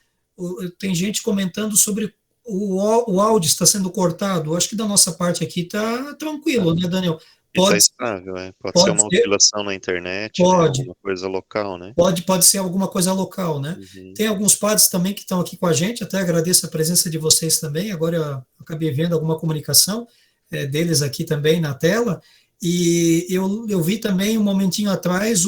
Speaker 1: tem gente comentando sobre o áudio está sendo cortado. Acho que da nossa parte aqui está tranquilo, né, Daniel?
Speaker 2: E está
Speaker 1: Pode,
Speaker 2: estável, pode ser
Speaker 1: pode
Speaker 2: uma
Speaker 1: ser,
Speaker 2: oscilação na internet, né?
Speaker 1: pode,
Speaker 2: Alguma coisa local, né?
Speaker 1: pode ser alguma coisa local, né?
Speaker 2: Uhum.
Speaker 1: Tem alguns padres também que estão aqui com a gente, até agradeço a presença de vocês também. Agora eu acabei vendo alguma comunicação deles aqui também na tela. E eu vi também um momentinho atrás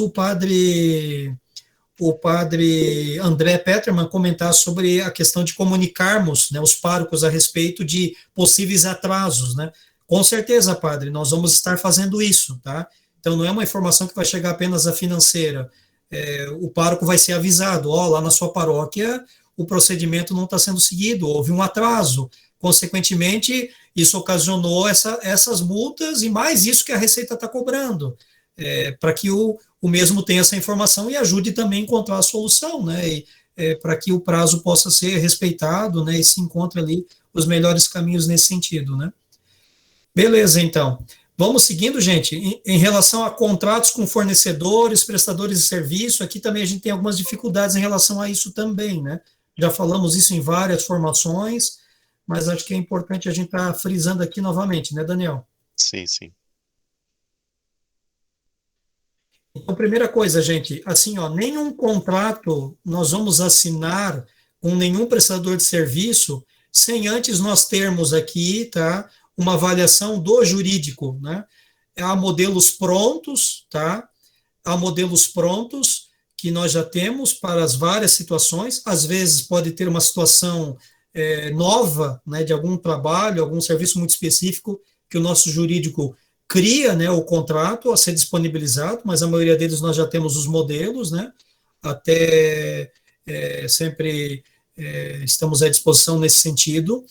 Speaker 1: o padre André Peterman comentar sobre a questão de comunicarmos, né, os párocos a respeito de possíveis atrasos, né? Com certeza, padre, nós vamos estar fazendo isso, tá? Então, não é uma informação que vai chegar apenas à financeira. O pároco vai ser avisado, lá na sua paróquia o procedimento não está sendo seguido, houve um atraso. Consequentemente, isso ocasionou essas multas e mais isso que a Receita está cobrando, para que o mesmo tenha essa informação e ajude também a encontrar a solução, né? Para que o prazo possa ser respeitado, né? E se encontre ali os melhores caminhos nesse sentido, né? Beleza, então. Vamos seguindo, gente. Em relação a contratos com fornecedores, prestadores de serviço, aqui também a gente tem algumas dificuldades em relação a isso também, né? Já falamos isso em várias formações, mas acho que é importante a gente estar frisando aqui novamente, né, Daniel?
Speaker 2: Sim, sim.
Speaker 1: Então, primeira coisa, gente, assim, nenhum contrato nós vamos assinar com nenhum prestador de serviço sem antes nós termos aqui, tá, uma avaliação do jurídico, né? Há modelos prontos, tá? Há modelos prontos que nós já temos para as várias situações. Às vezes pode ter uma situação nova, né, de algum trabalho, algum serviço muito específico que o nosso jurídico cria, né, o contrato a ser disponibilizado, mas a maioria deles nós já temos os modelos, né? Até sempre estamos à disposição nesse sentido.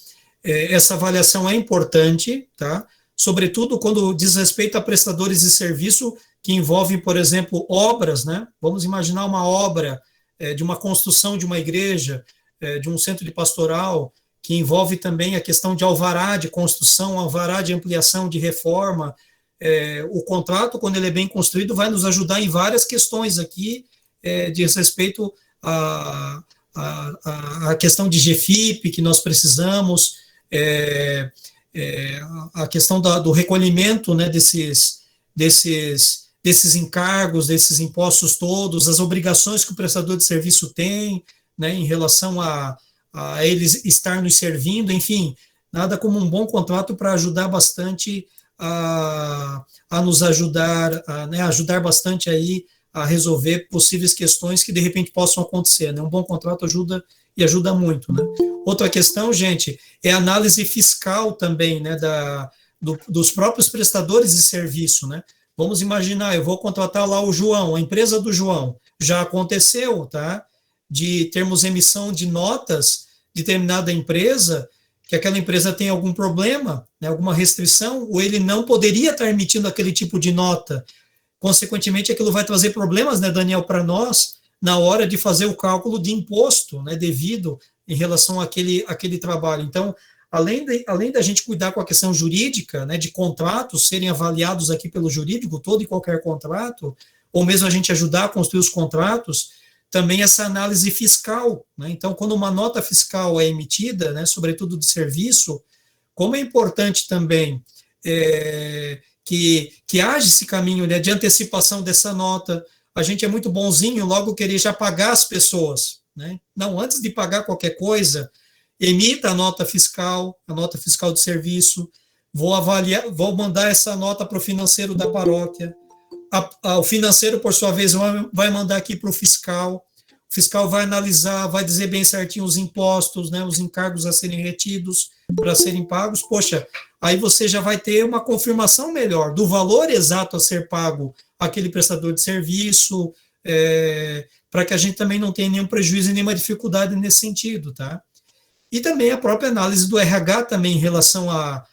Speaker 1: Essa avaliação é importante, tá? Sobretudo quando diz respeito a prestadores de serviço que envolvem, por exemplo, obras, né? Vamos imaginar uma obra de uma construção de uma igreja, de um centro de pastoral, que envolve também a questão de alvará de construção, alvará de ampliação, de reforma. O contrato, quando ele é bem construído, vai nos ajudar em várias questões aqui, diz respeito à questão de GFIP, que nós precisamos, a questão do recolhimento, né, desses encargos, desses impostos todos, as obrigações que o prestador de serviço tem, né, em relação a eles estar nos servindo, enfim, nada como um bom contrato para ajudar bastante a nos ajudar, né, ajudar bastante aí a resolver possíveis questões que de repente possam acontecer, né? Um bom contrato ajuda e ajuda muito, né? Outra questão, gente, é a análise fiscal também, né, dos próprios prestadores de serviço, né? Vamos imaginar, eu vou contratar lá o João, a empresa do João. Já aconteceu, tá? De termos emissão de notas de determinada empresa, que aquela empresa tem algum problema, né, alguma restrição, ou ele não poderia estar emitindo aquele tipo de nota. Consequentemente, aquilo vai trazer problemas, né, Daniel, para nós, na hora de fazer o cálculo de imposto, né, devido em relação àquele trabalho. Então, além da gente cuidar com a questão jurídica, né, de contratos serem avaliados aqui pelo jurídico, todo e qualquer contrato, ou mesmo a gente ajudar a construir os contratos, também essa análise fiscal, né? Então, quando uma nota fiscal é emitida, né, sobretudo de serviço, como é importante também que haja esse caminho, né, de antecipação dessa nota. A gente é muito bonzinho logo querer já pagar as pessoas, né? Não, antes de pagar qualquer coisa, emita a nota fiscal de serviço, vou mandar essa nota para o financeiro da paróquia, o financeiro, por sua vez, vai mandar aqui para o fiscal vai analisar, vai dizer bem certinho os impostos, né, os encargos a serem retidos para serem pagos. Poxa, aí você já vai ter uma confirmação melhor do valor exato a ser pago àquele prestador de serviço, para que a gente também não tenha nenhum prejuízo e nenhuma dificuldade nesse sentido, tá? E também a própria análise do RH também em relação a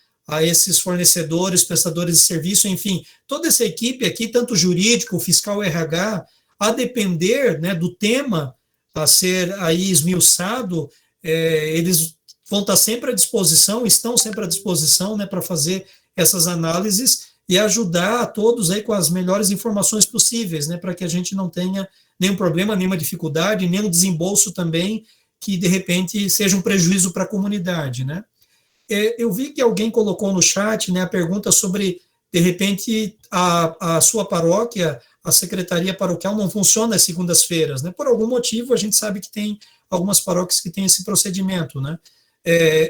Speaker 1: esses fornecedores, prestadores de serviço, enfim, toda essa equipe aqui, tanto jurídico, fiscal, RH, a depender, né, do tema a ser aí esmiuçado, eles vão estar sempre à disposição, estão sempre à disposição, né, para fazer essas análises e ajudar a todos aí com as melhores informações possíveis, né, para que a gente não tenha nenhum problema, nenhuma dificuldade, nenhum desembolso também que, de repente, seja um prejuízo para a comunidade, né. Eu vi que alguém colocou no chat, né, a pergunta sobre, de repente, a sua paróquia, a secretaria paroquial não funciona às segundas-feiras, né? Por algum motivo, a gente sabe que tem algumas paróquias que têm esse procedimento, né?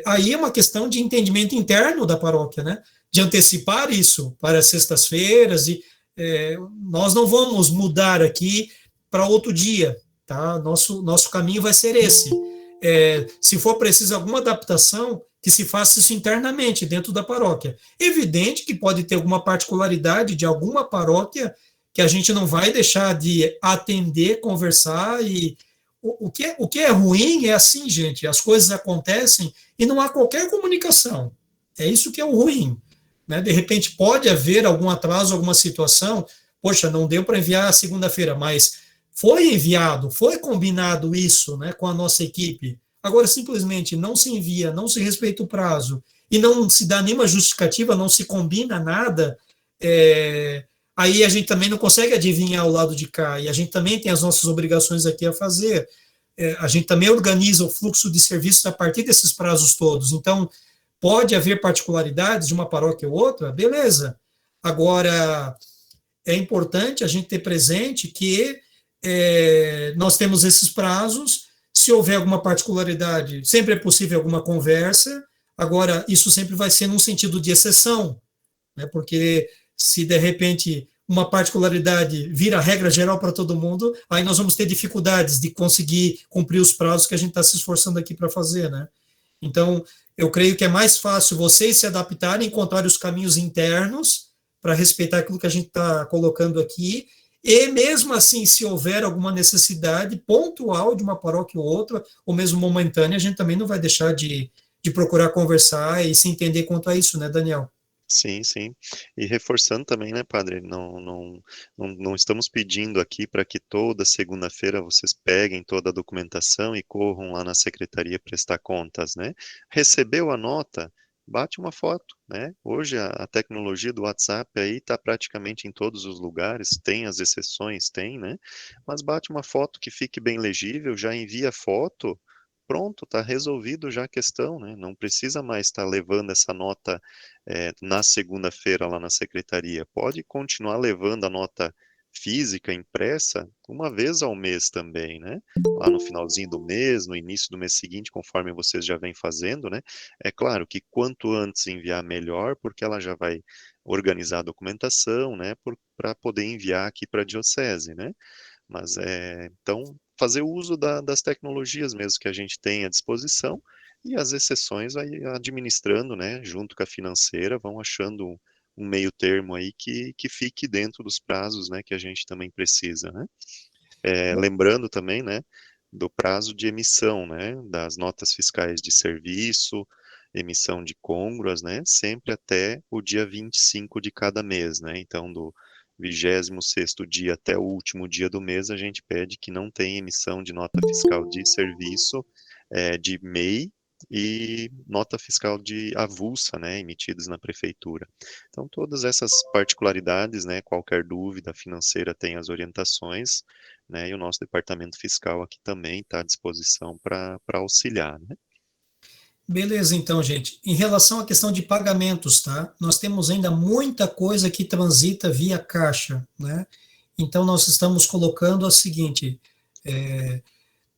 Speaker 1: Aí é uma questão de entendimento interno da paróquia, né? De antecipar isso para as sextas-feiras, e nós não vamos mudar aqui para outro dia, tá? Nosso caminho vai ser esse. Se for preciso alguma adaptação, que se faça isso internamente, dentro da paróquia. Evidente que pode ter alguma particularidade de alguma paróquia que a gente não vai deixar de atender, conversar, e o que é ruim é assim, gente, as coisas acontecem e não há qualquer comunicação. É isso que é o ruim, né? De repente pode haver algum atraso, alguma situação, poxa, não deu para enviar segunda-feira, mas foi enviado, foi combinado isso, né, com a nossa equipe. Agora, simplesmente não se envia, não se respeita o prazo e não se dá nenhuma justificativa, não se combina nada, aí a gente também não consegue adivinhar o lado de cá, e a gente também tem as nossas obrigações aqui a fazer. A gente também organiza o fluxo de serviços a partir desses prazos todos. Então, pode haver particularidades de uma paróquia ou outra, beleza. Agora, é importante a gente ter presente que nós temos esses prazos. Se houver alguma particularidade, sempre é possível alguma conversa. Agora, isso sempre vai ser num sentido de exceção, né? Porque se de repente uma particularidade vira regra geral para todo mundo, aí nós vamos ter dificuldades de conseguir cumprir os prazos que a gente está se esforçando aqui para fazer, né? Então, eu creio que é mais fácil vocês se adaptarem, encontrar os caminhos internos para respeitar aquilo que a gente está colocando aqui, e mesmo assim, se houver alguma necessidade pontual de uma paróquia ou outra, ou mesmo momentânea, a gente também não vai deixar de procurar conversar e se entender quanto a isso, né, Daniel?
Speaker 2: Sim, sim. E reforçando também, né, padre, não estamos pedindo aqui para que toda segunda-feira vocês peguem toda a documentação e corram lá na secretaria prestar contas, né? Recebeu a nota, bate uma foto, né? Hoje a tecnologia do WhatsApp aí está praticamente em todos os lugares, tem as exceções, tem, né? Mas bate uma foto que fique bem legível, já envia foto, pronto, está resolvido já a questão, né? Não precisa mais estar levando essa nota na segunda-feira lá na secretaria. Pode continuar levando a nota física impressa uma vez ao mês também, né? Lá no finalzinho do mês, no início do mês seguinte, conforme vocês já vêm fazendo, né? É claro que quanto antes enviar, melhor, porque ela já vai organizar a documentação, né? Para poder enviar aqui para a diocese, né? Mas então fazer uso das tecnologias mesmo que a gente tem à disposição, e as exceções vai administrando, né, junto com a financeira, vão achando um meio termo aí que fique dentro dos prazos, né, que a gente também precisa, né. Lembrando também, né, do prazo de emissão, né, das notas fiscais de serviço, emissão de côngruas, né, sempre até o dia 25 de cada mês, né, então do 26º dia até o último dia do mês, a gente pede que não tenha emissão de nota fiscal de serviço, de MEI, e nota fiscal de avulsa, né, emitidas na prefeitura. Então, todas essas particularidades, né, qualquer dúvida financeira tem as orientações, né, e o nosso departamento fiscal aqui também está à disposição para auxiliar, né.
Speaker 1: Beleza, então, gente. Em relação à questão de pagamentos, tá? Nós temos ainda muita coisa que transita via caixa, né? Então, nós estamos colocando o seguinte: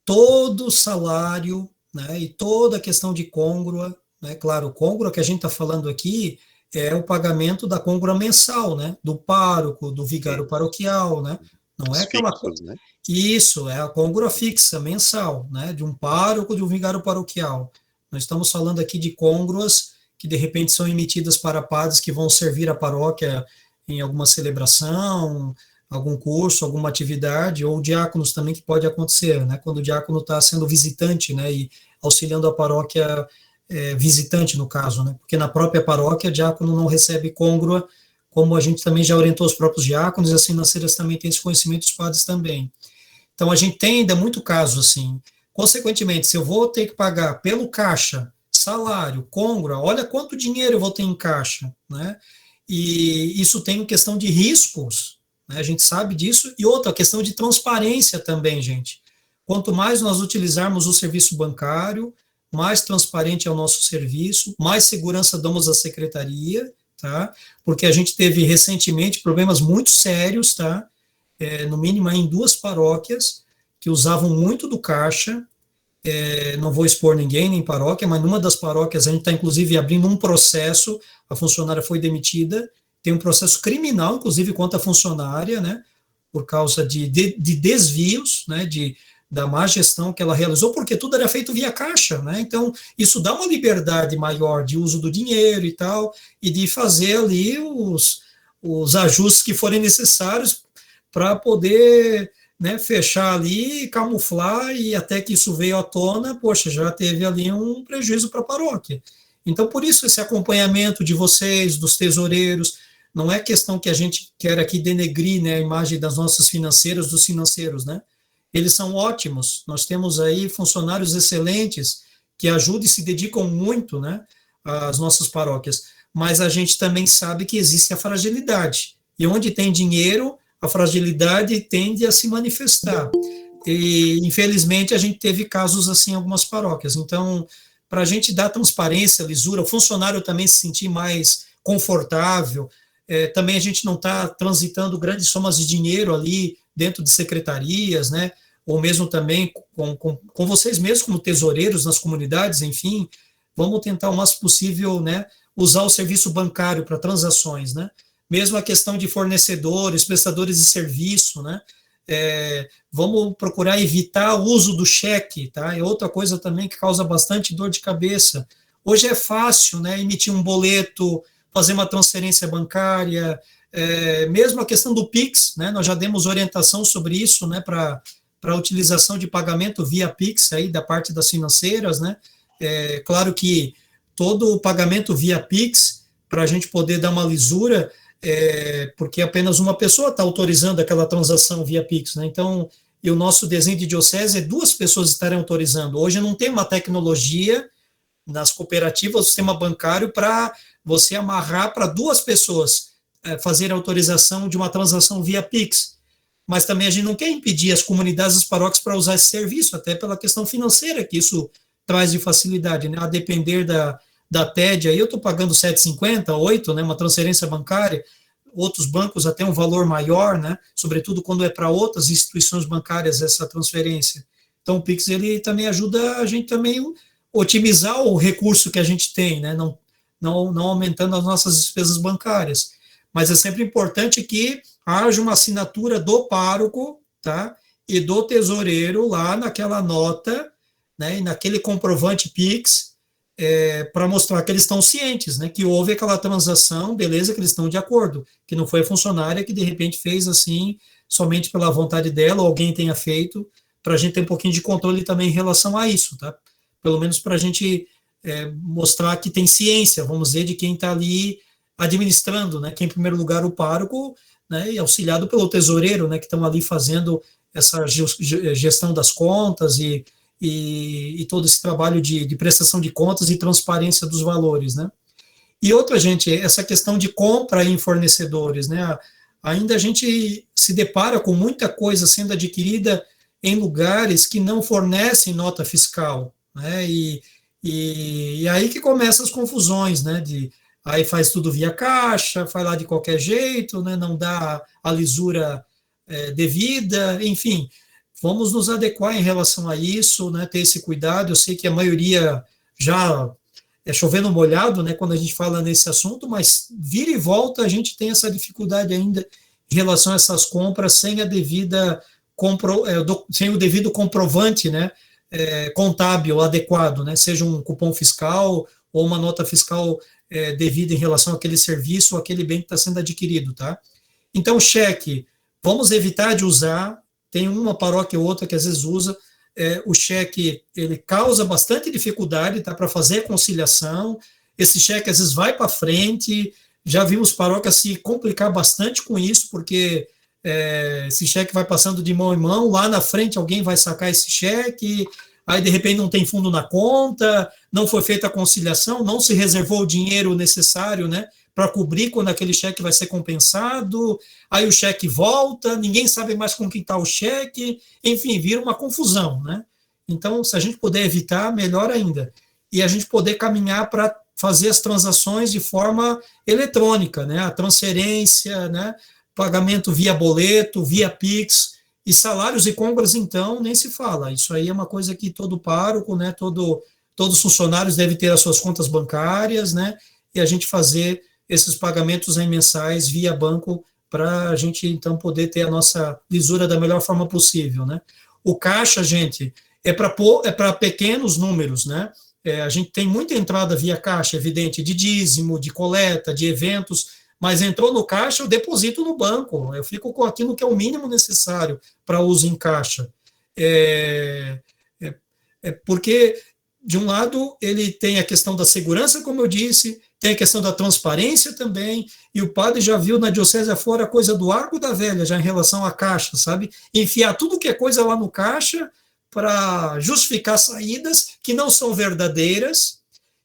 Speaker 1: todo salário, né, e toda a questão de côngrua, né? Claro, o côngrua que a gente está falando aqui é o pagamento da côngrua mensal, né? Do pároco, do vigário paroquial, né? Não é
Speaker 2: Os
Speaker 1: aquela.
Speaker 2: fixos, né.
Speaker 1: Isso, é a côngrua fixa, mensal, né? De um pároco, de um vigário paroquial. Nós estamos falando aqui de côngruas que, de repente, são emitidas para padres que vão servir a paróquia em alguma celebração, algum curso, alguma atividade, ou diáconos também, que pode acontecer, né? Quando o diácono está sendo visitante, né? E auxiliando a paróquia, visitante, no caso, né? Porque na própria paróquia, o diácono não recebe côngrua, como a gente também já orientou os próprios diáconos, e as financeiras também têm esse conhecimento, os padres também. Então, a gente tem ainda muito caso assim. Consequentemente, se eu vou ter que pagar pelo caixa, salário, côngrua, olha quanto dinheiro eu vou ter em caixa, né? E isso tem questão de riscos, né? A gente sabe disso. E outra, questão de transparência também, gente. Quanto mais nós utilizarmos o serviço bancário, mais transparente é o nosso serviço, mais segurança damos à secretaria, tá? Porque a gente teve recentemente problemas muito sérios, tá? No mínimo em 2 paróquias, que usavam muito do caixa. Não vou expor ninguém, nem paróquia, mas numa das paróquias a gente está, inclusive, abrindo um processo, a funcionária foi demitida, tem um processo criminal, inclusive, contra a funcionária, né, por causa de desvios, né, da má gestão que ela realizou, porque tudo era feito via caixa, né? Então, isso dá uma liberdade maior de uso do dinheiro e tal, e de fazer ali os ajustes que forem necessários para poder, né, fechar ali, camuflar, e até que isso veio à tona, poxa, já teve ali um prejuízo para a paróquia. Então, por isso, esse acompanhamento de vocês, dos tesoureiros, não é questão que a gente quer aqui denegrir, né, a imagem das nossas financeiras, dos financeiros, né? Eles são ótimos, nós temos aí funcionários excelentes que ajudam e se dedicam muito, né, às nossas paróquias, mas a gente também sabe que existe a fragilidade, e onde tem dinheiro, a fragilidade tende a se manifestar, e infelizmente a gente teve casos assim em algumas paróquias. Então, para a gente dar transparência, lisura, o funcionário também se sentir mais confortável, também a gente não está transitando grandes somas de dinheiro ali dentro de secretarias, né? Ou mesmo também com vocês mesmos como tesoureiros nas comunidades, enfim, vamos tentar o máximo possível, né, usar o serviço bancário para transações, né? Mesmo a questão de fornecedores, prestadores de serviço, né? Vamos procurar evitar o uso do cheque, tá? É outra coisa também que causa bastante dor de cabeça. Hoje é fácil, né, emitir um boleto, fazer uma transferência bancária, mesmo a questão do Pix, né, nós já demos orientação sobre isso, né, para a utilização de pagamento via Pix aí da parte das financeiras, né? Claro que todo o pagamento via Pix, para a gente poder dar uma lisura, porque apenas uma pessoa está autorizando aquela transação via Pix, né? Então, e o nosso desenho de diocese é 2 pessoas estarem autorizando. Hoje não tem uma tecnologia nas cooperativas, o sistema bancário, para você amarrar para 2 pessoas fazer a autorização de uma transação via Pix. Mas também a gente não quer impedir as comunidades, as paróquias para usar esse serviço, até pela questão financeira que isso traz de facilidade, né? A depender da TED, aí eu estou pagando 7,50, 8, né? Uma transferência bancária, outros bancos até um valor maior, né? Sobretudo quando é para outras instituições bancárias essa transferência. Então o Pix, ele também ajuda a gente também a otimizar o recurso que a gente tem, né? Não aumentando as nossas despesas bancárias. Mas é sempre importante que haja uma assinatura do pároco, tá? E do tesoureiro lá naquela nota, né? E naquele comprovante Pix, para mostrar que eles estão cientes, né? Que houve aquela transação, beleza, que eles estão de acordo, que não foi a funcionária que de repente fez assim, somente pela vontade dela, ou alguém tenha feito, para a gente ter um pouquinho de controle também em relação a isso, tá? Pelo menos para a gente mostrar que tem ciência, vamos dizer, de quem está ali administrando, né? Que em primeiro lugar o pároco, né? E auxiliado pelo tesoureiro, né? Que estão ali fazendo essa gestão das contas e todo esse trabalho de prestação de contas e transparência dos valores, né? E outra, gente, essa questão de compra em fornecedores, né? Ainda a gente se depara com muita coisa sendo adquirida em lugares que não fornecem nota fiscal, né? E aí que começam as confusões, né? Aí faz tudo via caixa, faz lá de qualquer jeito, né? Não dá a lisura devida, enfim. Vamos nos adequar em relação a isso, né? Ter esse cuidado. Eu sei que a maioria já chovendo molhado, né? Quando a gente fala nesse assunto, mas vira e volta a gente tem essa dificuldade ainda em relação a essas compras sem a devida sem o devido comprovante, né? Contábil adequado, né? Seja um cupom fiscal ou uma nota fiscal devida em relação àquele serviço ou aquele bem que está sendo adquirido, tá? Então, cheque, vamos evitar de usar. Tem uma paróquia ou outra que às vezes usa. O cheque, ele causa bastante dificuldade, tá? Para fazer a conciliação. Esse cheque às vezes vai para frente. Já vimos paróquias se complicar bastante com isso, porque esse cheque vai passando de mão em mão, lá na frente alguém vai sacar esse cheque, aí de repente não tem fundo na conta, não foi feita a conciliação, não se reservou o dinheiro necessário, né, para cobrir quando aquele cheque vai ser compensado, aí o cheque volta, ninguém sabe mais com quem está o cheque, enfim, vira uma confusão, né? Então, se a gente puder evitar, melhor ainda. E a gente poder caminhar para fazer as transações de forma eletrônica, né? A transferência, né? Pagamento via boleto, via Pix, e salários e compras, então, nem se fala. Isso aí é uma coisa que todo pároco, né? Todos os funcionários devem ter as suas contas bancárias, né? E a gente fazer esses pagamentos em mensais via banco para a gente, então, poder ter a nossa lisura da melhor forma possível, né? O caixa, gente, é para pequenos números, né? A gente tem muita entrada via caixa, evidente, de dízimo, de coleta, de eventos, mas entrou no caixa, eu deposito no banco, eu fico com aquilo que é o mínimo necessário para uso em caixa. É, é, porque, de um lado, ele tem a questão da segurança, como eu disse, tem a questão da transparência também, e o padre já viu na diocese afora a coisa do arco da velha, já em relação à caixa, sabe? Enfiar tudo que é coisa lá no caixa para justificar saídas que não são verdadeiras,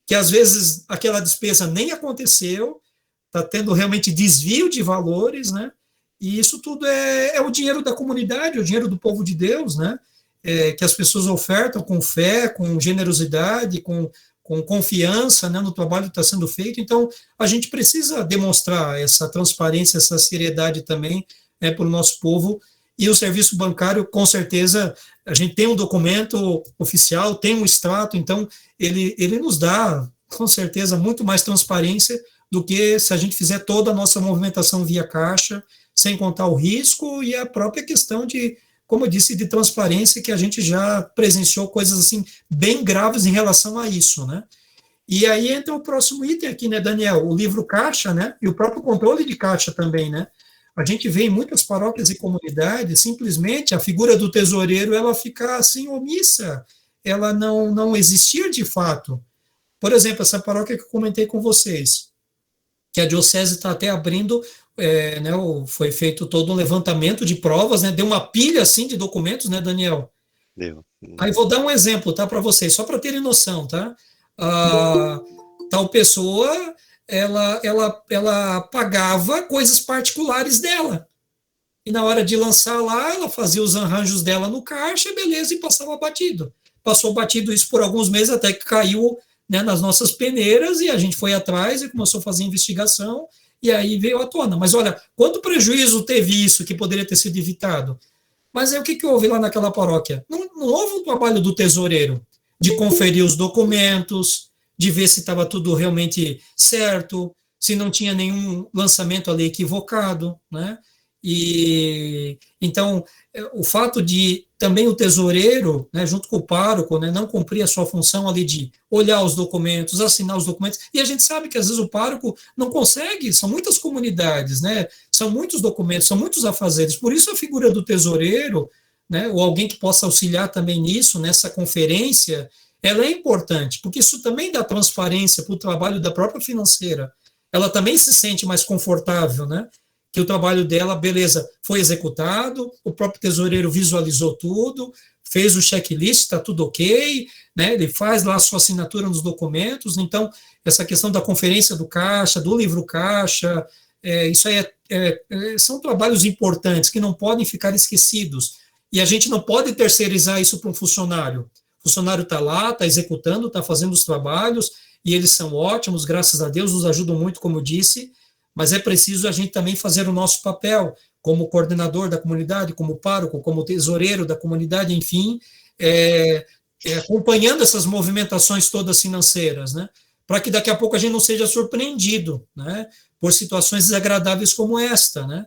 Speaker 1: que às vezes aquela despesa nem aconteceu, está tendo realmente desvio de valores, né? E isso tudo é o dinheiro da comunidade, o dinheiro do povo de Deus, né? Que as pessoas ofertam com fé, com generosidade, com confiança, né, no trabalho que está sendo feito. Então, a gente precisa demonstrar essa transparência, essa seriedade também, né, para o nosso povo. E o serviço bancário, com certeza, a gente tem um documento oficial, tem um extrato, então ele nos dá, com certeza, muito mais transparência do que se a gente fizer toda a nossa movimentação via caixa, sem contar o risco e a própria questão de, como eu disse, de transparência, que a gente já presenciou coisas assim bem graves em relação a isso, né? E aí entra o próximo item aqui, né, Daniel? O livro caixa, né? E o próprio controle de caixa também, né? A gente vê em muitas paróquias e comunidades, simplesmente a figura do tesoureiro, ela fica assim omissa, ela não existir de fato. Por exemplo, essa paróquia que eu comentei com vocês, que a diocese está até abrindo, né, foi feito todo um levantamento de provas, né, deu uma pilha assim de documentos, né, Daniel?
Speaker 2: Deu.
Speaker 1: Aí vou dar um exemplo, tá, para vocês, só para terem noção, tá? Ah, tal pessoa, ela pagava coisas particulares dela. E na hora de lançar lá, ela fazia os arranjos dela no caixa, beleza, e passava batido. Passou batido isso por alguns meses, até que caiu, né, nas nossas peneiras, e a gente foi atrás e começou a fazer investigação, e aí veio à tona. Mas olha, quanto prejuízo teve isso que poderia ter sido evitado? Mas aí o que houve lá naquela paróquia? Não houve um trabalho do tesoureiro de conferir os documentos, de ver se estava tudo realmente certo, se não tinha nenhum lançamento ali equivocado, né? E então o fato de também o tesoureiro, né, junto com o pároco, né, não cumprir a sua função ali de olhar os documentos, assinar os documentos, e a gente sabe que às vezes o pároco não consegue, são muitas comunidades, né, são muitos documentos, são muitos afazeres, por isso a figura do tesoureiro, né, ou alguém que possa auxiliar também nisso, nessa conferência, ela é importante, porque isso também dá transparência para o trabalho da própria financeira, ela também se sente mais confortável, né, que o trabalho dela, beleza, foi executado, o próprio tesoureiro visualizou tudo, fez o checklist, está tudo ok, né? Ele faz lá a sua assinatura nos documentos, então essa questão da conferência do caixa, do livro caixa, isso aí são trabalhos importantes que não podem ficar esquecidos, e a gente não pode terceirizar isso para um funcionário. O funcionário está lá, está executando, está fazendo os trabalhos, e eles são ótimos, graças a Deus, nos ajudam muito, como eu disse, mas é preciso a gente também fazer o nosso papel como coordenador da comunidade, como pároco, como tesoureiro da comunidade, enfim, acompanhando essas movimentações todas financeiras, né? Para que daqui a pouco a gente não seja surpreendido, né? Por situações desagradáveis como esta, né?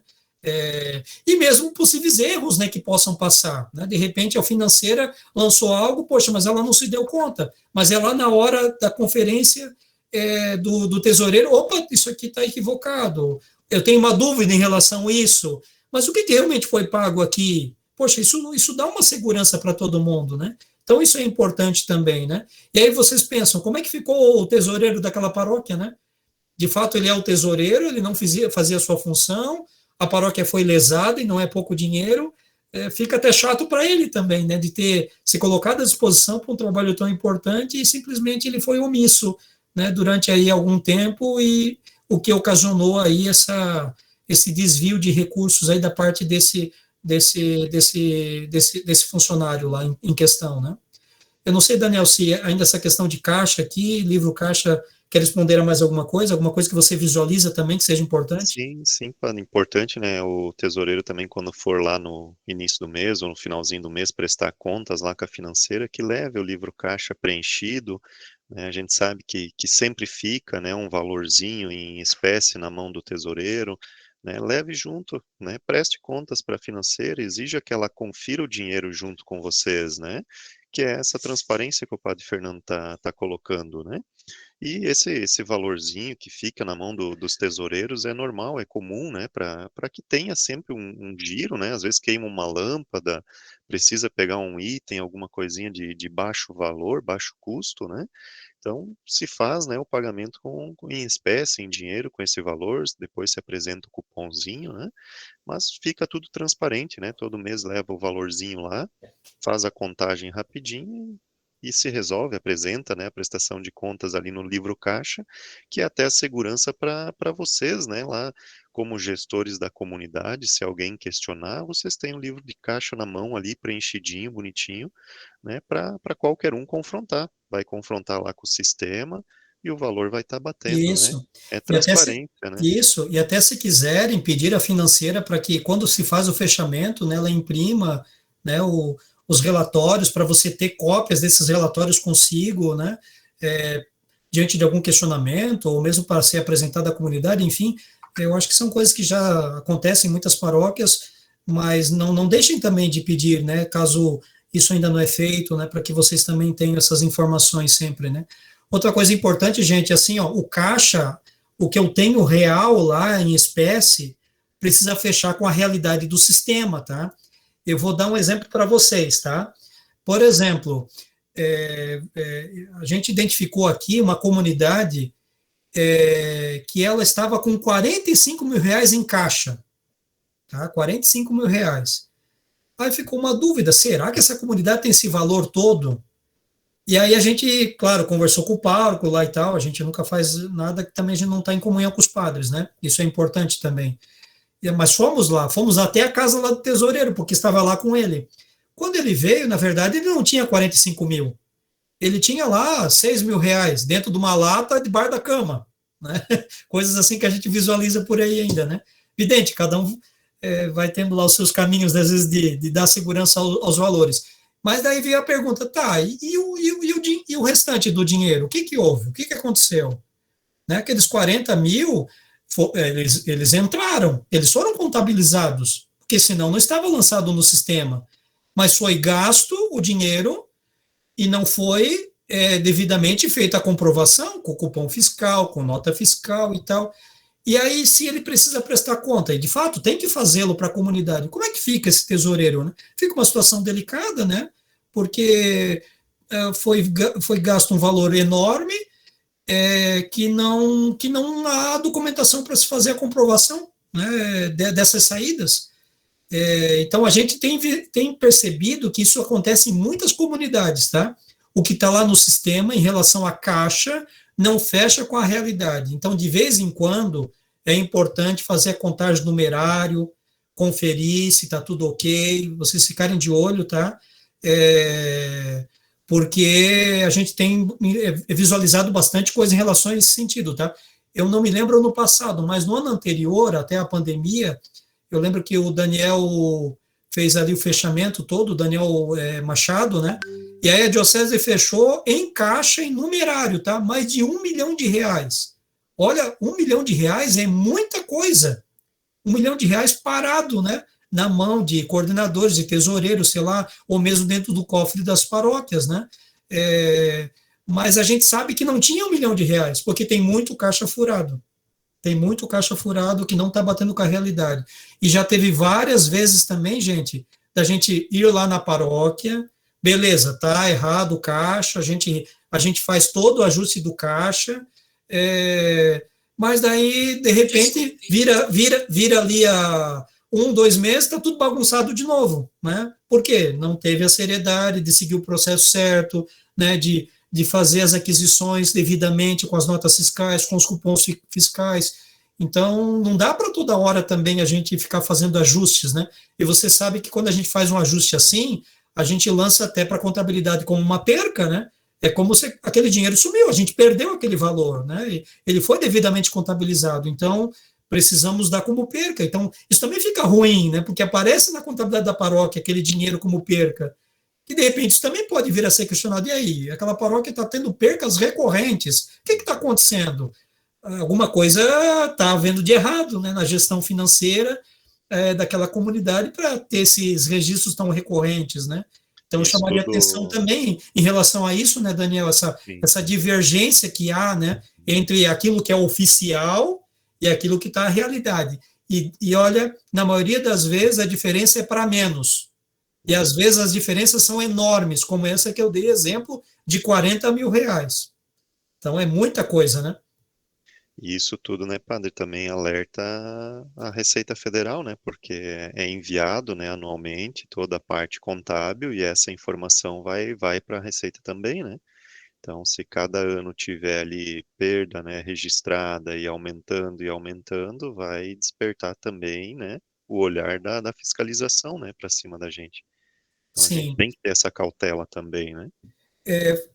Speaker 1: E mesmo possíveis erros, né, que possam passar, né? De repente a financeira lançou algo, poxa, mas ela não se deu conta, mas é lá na hora da conferência do tesoureiro, opa, isso aqui está equivocado, eu tenho uma dúvida em relação a isso, mas o que realmente foi pago aqui? Poxa, isso dá uma segurança para todo mundo, né? Então isso é importante também, né? E aí vocês pensam, como é que ficou o tesoureiro daquela paróquia, né? De fato, ele é o tesoureiro, ele não fazia a sua função, a paróquia foi lesada e não é pouco dinheiro, fica até chato para ele também, né? De ter se colocado à disposição para um trabalho tão importante e simplesmente ele foi omisso, né, durante aí algum tempo, e o que ocasionou aí esse desvio de recursos aí da parte desse funcionário lá em questão, né? Eu não sei, Daniel, se ainda essa questão de caixa aqui, livro caixa, quer responder a mais alguma coisa que você visualiza também que seja importante?
Speaker 2: Sim, sim, Pano, importante, né? O tesoureiro também, quando for lá no início do mês ou no finalzinho do mês prestar contas lá com a financeira, que leve o livro caixa preenchido, né? A gente sabe que sempre fica, né, um valorzinho em espécie na mão do tesoureiro, né? Leve junto, né? Preste contas para a financeira, exija que ela confira o dinheiro junto com vocês, né? Que é essa transparência que o Padre Fernando tá colocando, né? E esse valorzinho que fica na mão dos tesoureiros é normal, é comum, né? Para que tenha sempre um giro, né? Às vezes queima uma lâmpada, precisa pegar um item, alguma coisinha de baixo valor, baixo custo, né? Então, se faz, né, o pagamento em espécie, em dinheiro, com esse valor, depois se apresenta o cupomzinho, né? Mas fica tudo transparente, né? Todo mês leva o valorzinho lá, faz a contagem rapidinho e se resolve, apresenta, né, a prestação de contas ali no livro caixa, que é até a segurança para vocês, né, lá como gestores da comunidade, se alguém questionar, vocês têm o livro de caixa na mão ali, preenchidinho, bonitinho, né, para qualquer um confrontar. Vai confrontar lá com o sistema e o valor vai estar batendo, né?
Speaker 1: Isso.
Speaker 2: É
Speaker 1: E até se,
Speaker 2: transparência, né?
Speaker 1: isso, e até se quiserem pedir a financeira para que, quando se faz o fechamento, né, ela imprima, né, os relatórios, para você ter cópias desses relatórios consigo, né, é, diante de algum questionamento, ou mesmo para ser apresentado à comunidade, enfim, eu acho que são coisas que já acontecem em muitas paróquias, mas não deixem também de pedir, né, caso isso ainda não é feito, né, para que vocês também tenham essas informações sempre, né. Outra coisa importante, gente, assim, ó, o caixa, o que eu tenho real lá em espécie, precisa fechar com a realidade do sistema, tá? Eu vou dar um exemplo para vocês, tá? Por exemplo, a gente identificou aqui uma comunidade que ela estava com 45 mil reais em caixa, tá? 45 mil reais. Aí ficou uma dúvida, será que essa comunidade tem esse valor todo? E aí a gente, claro, conversou com o pároco lá e tal, a gente nunca faz nada que também a gente não está em comunhão com os padres, né? Isso é importante também. Mas fomos lá, fomos até a casa lá do tesoureiro, porque estava lá com ele. Quando ele veio, na verdade, ele não tinha 45 mil. Ele tinha lá 6 mil reais dentro de uma lata debaixo da cama, né? Coisas assim que a gente visualiza por aí ainda, né? Evidente, cada um vai tendo lá os seus caminhos, às vezes, de dar segurança aos valores. Mas daí veio a pergunta, tá, e o restante do dinheiro? O que que houve? O que que aconteceu? Né? Aqueles 40 mil, eles entraram, eles foram contabilizados, porque senão não estava lançado no sistema. Mas foi gasto o dinheiro e não foi devidamente feita a comprovação com cupom fiscal, com nota fiscal e tal. E aí, se ele precisa prestar conta, e de fato tem que fazê-lo para a comunidade, como é que fica esse tesoureiro? Né? Fica uma situação delicada, né? Porque foi gasto um valor enorme que não há documentação para se fazer a comprovação, né, dessas saídas. Então, a gente tem percebido que isso acontece em muitas comunidades, tá? O que está lá no sistema em relação à caixa não fecha com a realidade. Então, de vez em quando, é importante fazer a contagem do numerário, conferir se está tudo ok, vocês ficarem de olho, tá? Porque a gente tem visualizado bastante coisa em relação a esse sentido, tá? Eu não me lembro no passado, mas no ano anterior, até a pandemia, eu lembro que o Daniel fez ali o fechamento todo, o Daniel Machado, né? E aí a diocese fechou em caixa, em numerário, tá? Mais de R$ 1 milhão. Olha, R$ 1 milhão é muita coisa. R$ 1 milhão parado, né? Na mão de coordenadores, de tesoureiros, sei lá, ou mesmo dentro do cofre das paróquias, né? Mas a gente sabe que não tinha R$ 1 milhão, porque tem muito caixa furado. Tem muito caixa furado que não está batendo com a realidade. E já teve várias vezes também, gente, da gente ir lá na paróquia, beleza, tá errado o caixa, a gente faz todo o ajuste do caixa, mas daí, de repente, vira ali a 1, 2 meses, está tudo bagunçado de novo, né? Por quê? Não teve a seriedade de seguir o processo certo, né? De fazer as aquisições devidamente com as notas fiscais, com os cupons fiscais. Então, não dá para toda hora também a gente ficar fazendo ajustes, né? E você sabe que quando a gente faz um ajuste assim, a gente lança até para a contabilidade como uma perca, né? É como se aquele dinheiro sumiu, a gente perdeu aquele valor, né? Ele foi devidamente contabilizado, então precisamos dar como perca. Então, isso também fica ruim, né? Porque aparece na contabilidade da paróquia aquele dinheiro como perca. E de repente isso também pode vir a ser questionado. E aí? Aquela paróquia está tendo percas recorrentes. O que está acontecendo? alguma coisa está havendo de errado, né, na gestão financeira daquela comunidade para ter esses registros tão recorrentes, né? Então, eu
Speaker 2: Isso
Speaker 1: chamaria atenção
Speaker 2: tudo,
Speaker 1: também em relação a isso, né, Daniel,
Speaker 2: sim.
Speaker 1: essa divergência que há, né, entre aquilo que é oficial e aquilo que está a realidade. E olha, na maioria das vezes a diferença é para menos. E às vezes as diferenças são enormes, como essa que eu dei exemplo de 40 mil reais. Então é muita coisa, né?
Speaker 2: E isso tudo, né, padre, também alerta a Receita Federal, né, porque é enviado, né, anualmente toda a parte contábil e essa informação vai para a Receita também, né? Então, se cada ano tiver ali perda, né, registrada e aumentando, vai despertar também, né, o olhar da fiscalização, né, para cima da gente. Então, a gente
Speaker 1: Sim.
Speaker 2: tem que ter essa cautela também, né?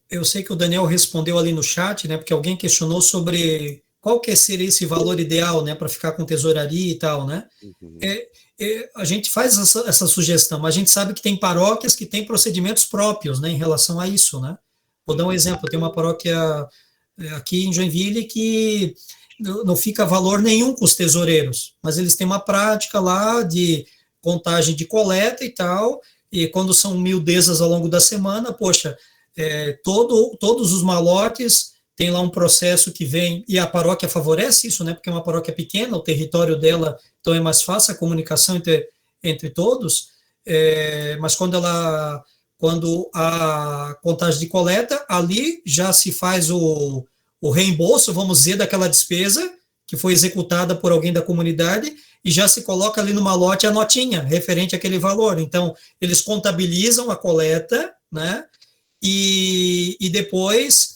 Speaker 1: Eu sei que o Daniel respondeu ali no chat, né? Porque alguém questionou sobre qual que seria esse valor ideal, né, para ficar com tesouraria e tal, né?
Speaker 2: Uhum,
Speaker 1: É, a gente faz essa sugestão, mas a gente sabe que tem paróquias que têm procedimentos próprios, né, em relação a isso, né? Vou dar um
Speaker 2: uhum,
Speaker 1: exemplo, tem uma paróquia aqui em Joinville que não fica valor nenhum com os tesoureiros, mas eles têm uma prática lá de contagem de coleta e tal, e quando são miudezas ao longo da semana, poxa, todos os malotes tem lá um processo que vem, e a paróquia favorece isso, né, porque é uma paróquia pequena, o território dela, então é mais fácil a comunicação entre todos, mas quando a contagem de coleta, ali já se faz o reembolso, vamos dizer, daquela despesa que foi executada por alguém da comunidade, e já se coloca ali no malote a notinha referente àquele valor. Então, eles contabilizam a coleta, né? E depois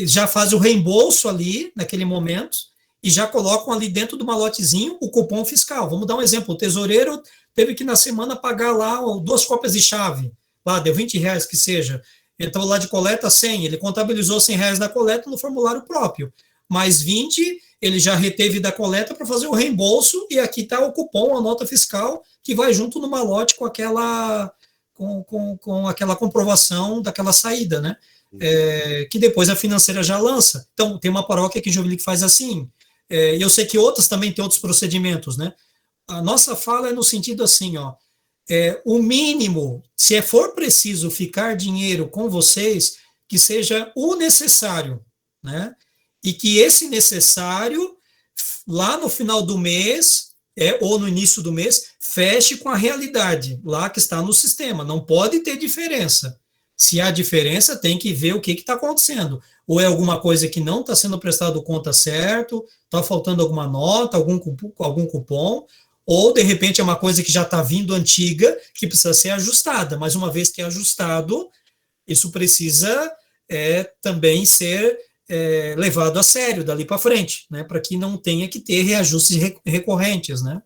Speaker 1: já faz o reembolso ali, naquele momento, e já colocam ali dentro do malotezinho o cupom fiscal. Vamos dar um exemplo: o tesoureiro teve que na semana pagar lá 2 cópias de chave, lá deu 20 reais que seja. Então lá de coleta 100, ele contabilizou 100 reais da coleta no formulário próprio, mais 20 ele já reteve da coleta para fazer o reembolso, e aqui está o cupom, a nota fiscal, que vai junto no malote com aquela comprovação daquela saída, né?
Speaker 2: uhum.
Speaker 1: Que depois a financeira já lança. Então, tem uma paróquia aqui em Joinville que faz assim. Eu sei que outras também têm outros procedimentos, né? A nossa fala é no sentido assim, ó, o mínimo, se for preciso ficar dinheiro com vocês, que seja o necessário, né? E que esse necessário, lá no final do mês, ou no início do mês, feche com a realidade, lá que está no sistema. Não pode ter diferença. Se há diferença, tem que ver o que está acontecendo. Ou é alguma coisa que não está sendo prestado conta certo, está faltando alguma nota, algum cupom, ou de repente é uma coisa que já está vindo antiga, que precisa ser ajustada. Mas uma vez que é ajustado, isso precisa também ser levado a sério dali para frente, né, para que não tenha que ter reajustes recorrentes, né.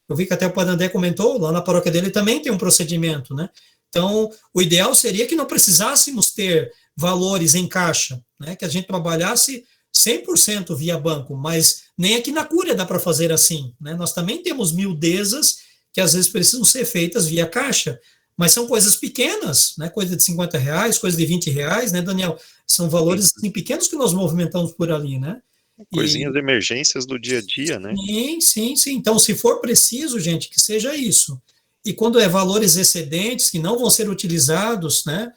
Speaker 1: Eu vi que até o Padre André comentou, lá na paróquia dele também tem um procedimento, né. Então, o ideal seria que não precisássemos ter valores em caixa, né, que a gente trabalhasse 100% via banco, mas nem aqui na Cúria dá para fazer assim, né. Nós também temos miudezas que às vezes precisam ser feitas via caixa, mas são coisas pequenas, né? Coisa de 50 reais, coisa de 20 reais, né, Daniel? São valores assim, pequenos que nós movimentamos por ali, né?
Speaker 2: Coisinhas,
Speaker 1: E
Speaker 2: emergências do dia a dia, né?
Speaker 1: sim, sim, sim. Então, se for preciso, gente, que seja isso. E quando é valores excedentes que não vão ser utilizados, né?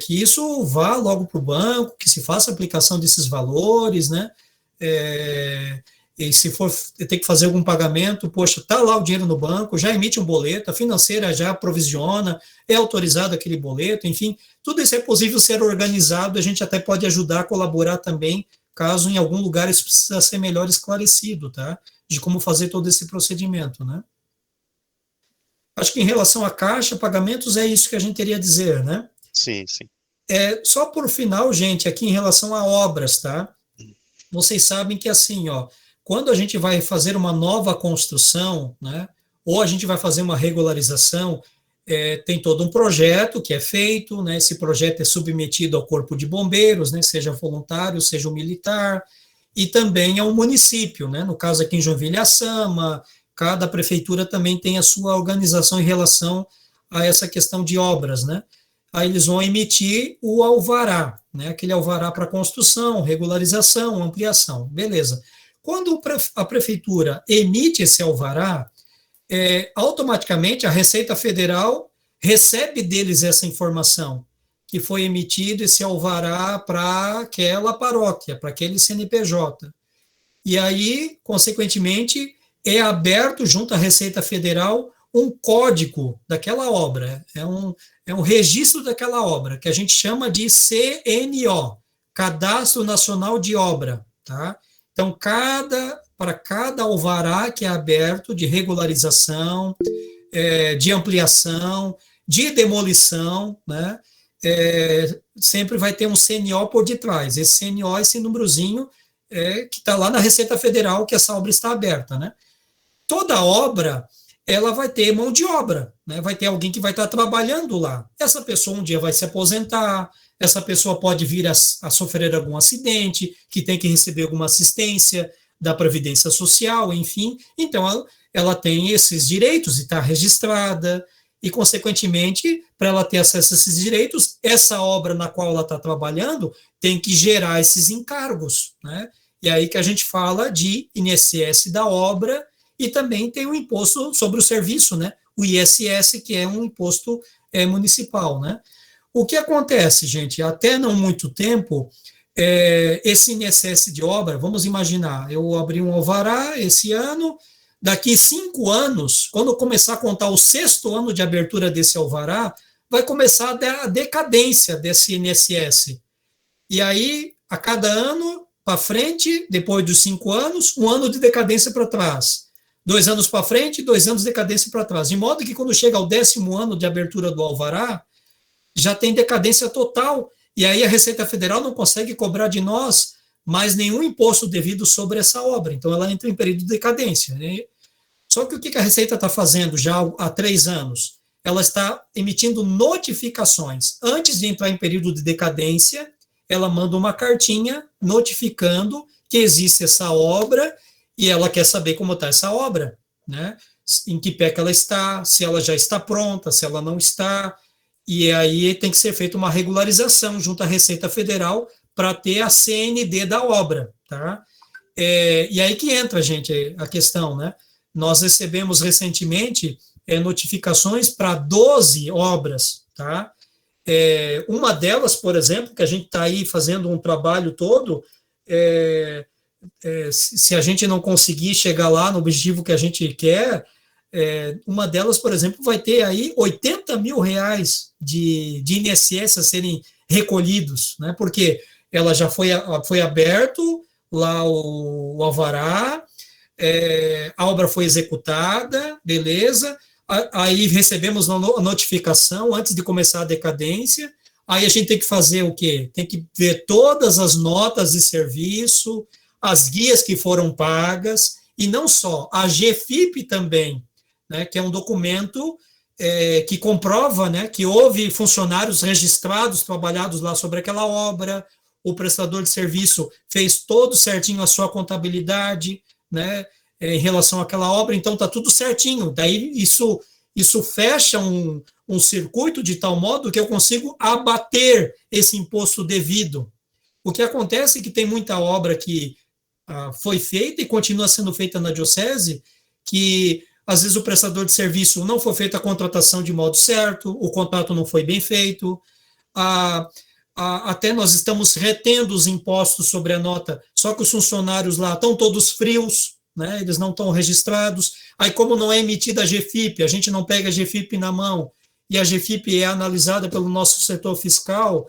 Speaker 1: Que isso vá logo para o banco, que se faça aplicação desses valores, né? É, e se for ter que fazer algum pagamento, poxa, está lá o dinheiro no banco, já emite um boleto, a financeira já provisiona, é autorizado aquele boleto, enfim, tudo isso é possível ser organizado, a gente até pode ajudar a colaborar também, caso em algum lugar isso precisa ser melhor esclarecido, tá? De como fazer todo esse procedimento, né? Acho que em relação à caixa, pagamentos, é isso que a gente teria a dizer, né?
Speaker 2: Sim, sim.
Speaker 1: Só por final, gente, aqui em relação a obras, tá? Vocês sabem que assim, ó, quando a gente vai fazer uma nova construção, né, ou a gente vai fazer uma regularização, tem todo um projeto que é feito, né, esse projeto é submetido ao Corpo de Bombeiros, né, seja voluntário, seja um militar, e também ao município, né, no caso aqui em Joinville, a SAMA, cada prefeitura também tem a sua organização em relação a essa questão de obras, né. aí eles vão emitir o alvará, né? Aquele alvará para construção, regularização, ampliação, beleza. Quando a prefeitura emite esse alvará, automaticamente a Receita Federal recebe deles essa informação, que foi emitido esse alvará para aquela paróquia, para aquele CNPJ. E aí, consequentemente, é aberto junto à Receita Federal um código daquela obra, é um registro daquela obra, que a gente chama de CNO, Cadastro Nacional de Obra, tá? Então, para cada alvará que é aberto de regularização, de ampliação, de demolição, né, sempre vai ter um CNO por detrás. Esse CNO, esse númerozinho, que está lá na Receita Federal, que essa obra está aberta, né? Toda obra, ela vai ter mão de obra, né? Vai ter alguém que vai estar trabalhando lá. Essa pessoa um dia vai se aposentar, essa pessoa pode vir a sofrer algum acidente, que tem que receber alguma assistência da Previdência Social, enfim. Então, ela tem esses direitos e está registrada, e, consequentemente, para ela ter acesso a esses direitos, essa obra na qual ela está trabalhando tem que gerar esses encargos, né? E aí que a gente fala de INSS da obra, e também tem o imposto sobre o serviço, né? O ISS, que é um imposto municipal, né? O que acontece, gente? Até não muito tempo, esse INSS de obra, vamos imaginar, eu abri um alvará esse ano, daqui 5 anos, quando eu começar a contar o 6º ano de abertura desse alvará, vai começar a decadência desse INSS. E aí, a cada ano para frente, depois dos 5 anos, 1 ano de decadência para trás. 2 anos para frente, 2 anos de decadência para trás. De modo que quando chega ao 10º ano de abertura do alvará, já tem decadência total. E aí a Receita Federal não consegue cobrar de nós mais nenhum imposto devido sobre essa obra. Então, ela entra em período de decadência, né? Só que o que a Receita está fazendo já há 3 anos? Ela está emitindo notificações. Antes de entrar em período de decadência, ela manda uma cartinha notificando que existe essa obra e ela quer saber como está essa obra, né? Em que pé que ela está, se ela já está pronta, se ela não está. E aí tem que ser feita uma regularização junto à Receita Federal para ter a CND da obra, tá? E aí que entra, gente, a questão, né? Nós recebemos recentemente notificações para 12 obras, tá? Uma delas, por exemplo, que a gente está aí fazendo um trabalho todo, se a gente não conseguir chegar lá no objetivo que a gente quer, uma delas, por exemplo, vai ter aí R$80 mil de INSS a serem recolhidos, né? Porque ela já foi aberto lá o alvará, a obra foi executada, beleza, aí recebemos a notificação antes de começar a decadência, aí a gente tem que fazer o quê? Tem que ver todas as notas de serviço, as guias que foram pagas, e não só, a GFIP também, né, que é um documento que comprova, né, que houve funcionários registrados, trabalhados lá sobre aquela obra, o prestador de serviço fez todo certinho a sua contabilidade, né, em relação àquela obra, então está tudo certinho. Daí isso fecha um circuito de tal modo que eu consigo abater esse imposto devido. O que acontece é que tem muita obra que foi feita e continua sendo feita na diocese, que às vezes o prestador de serviço não foi feita a contratação de modo certo, o contrato não foi bem feito, até nós estamos retendo os impostos sobre a nota, só que os funcionários lá estão todos frios, né, eles não estão registrados, aí como não é emitida a GFIP, a gente não pega a GFIP na mão, e a GFIP é analisada pelo nosso setor fiscal,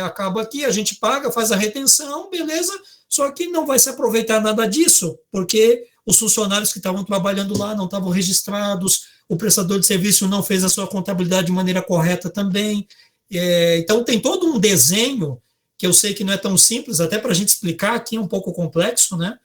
Speaker 1: acaba que a gente paga, faz a retenção, beleza, só que não vai se aproveitar nada disso, porque os funcionários que estavam trabalhando lá não estavam registrados, o prestador de serviço não fez a sua contabilidade de maneira correta também. Então, tem todo um desenho, que eu sei que não é tão simples, até para a gente explicar aqui é um pouco complexo, né?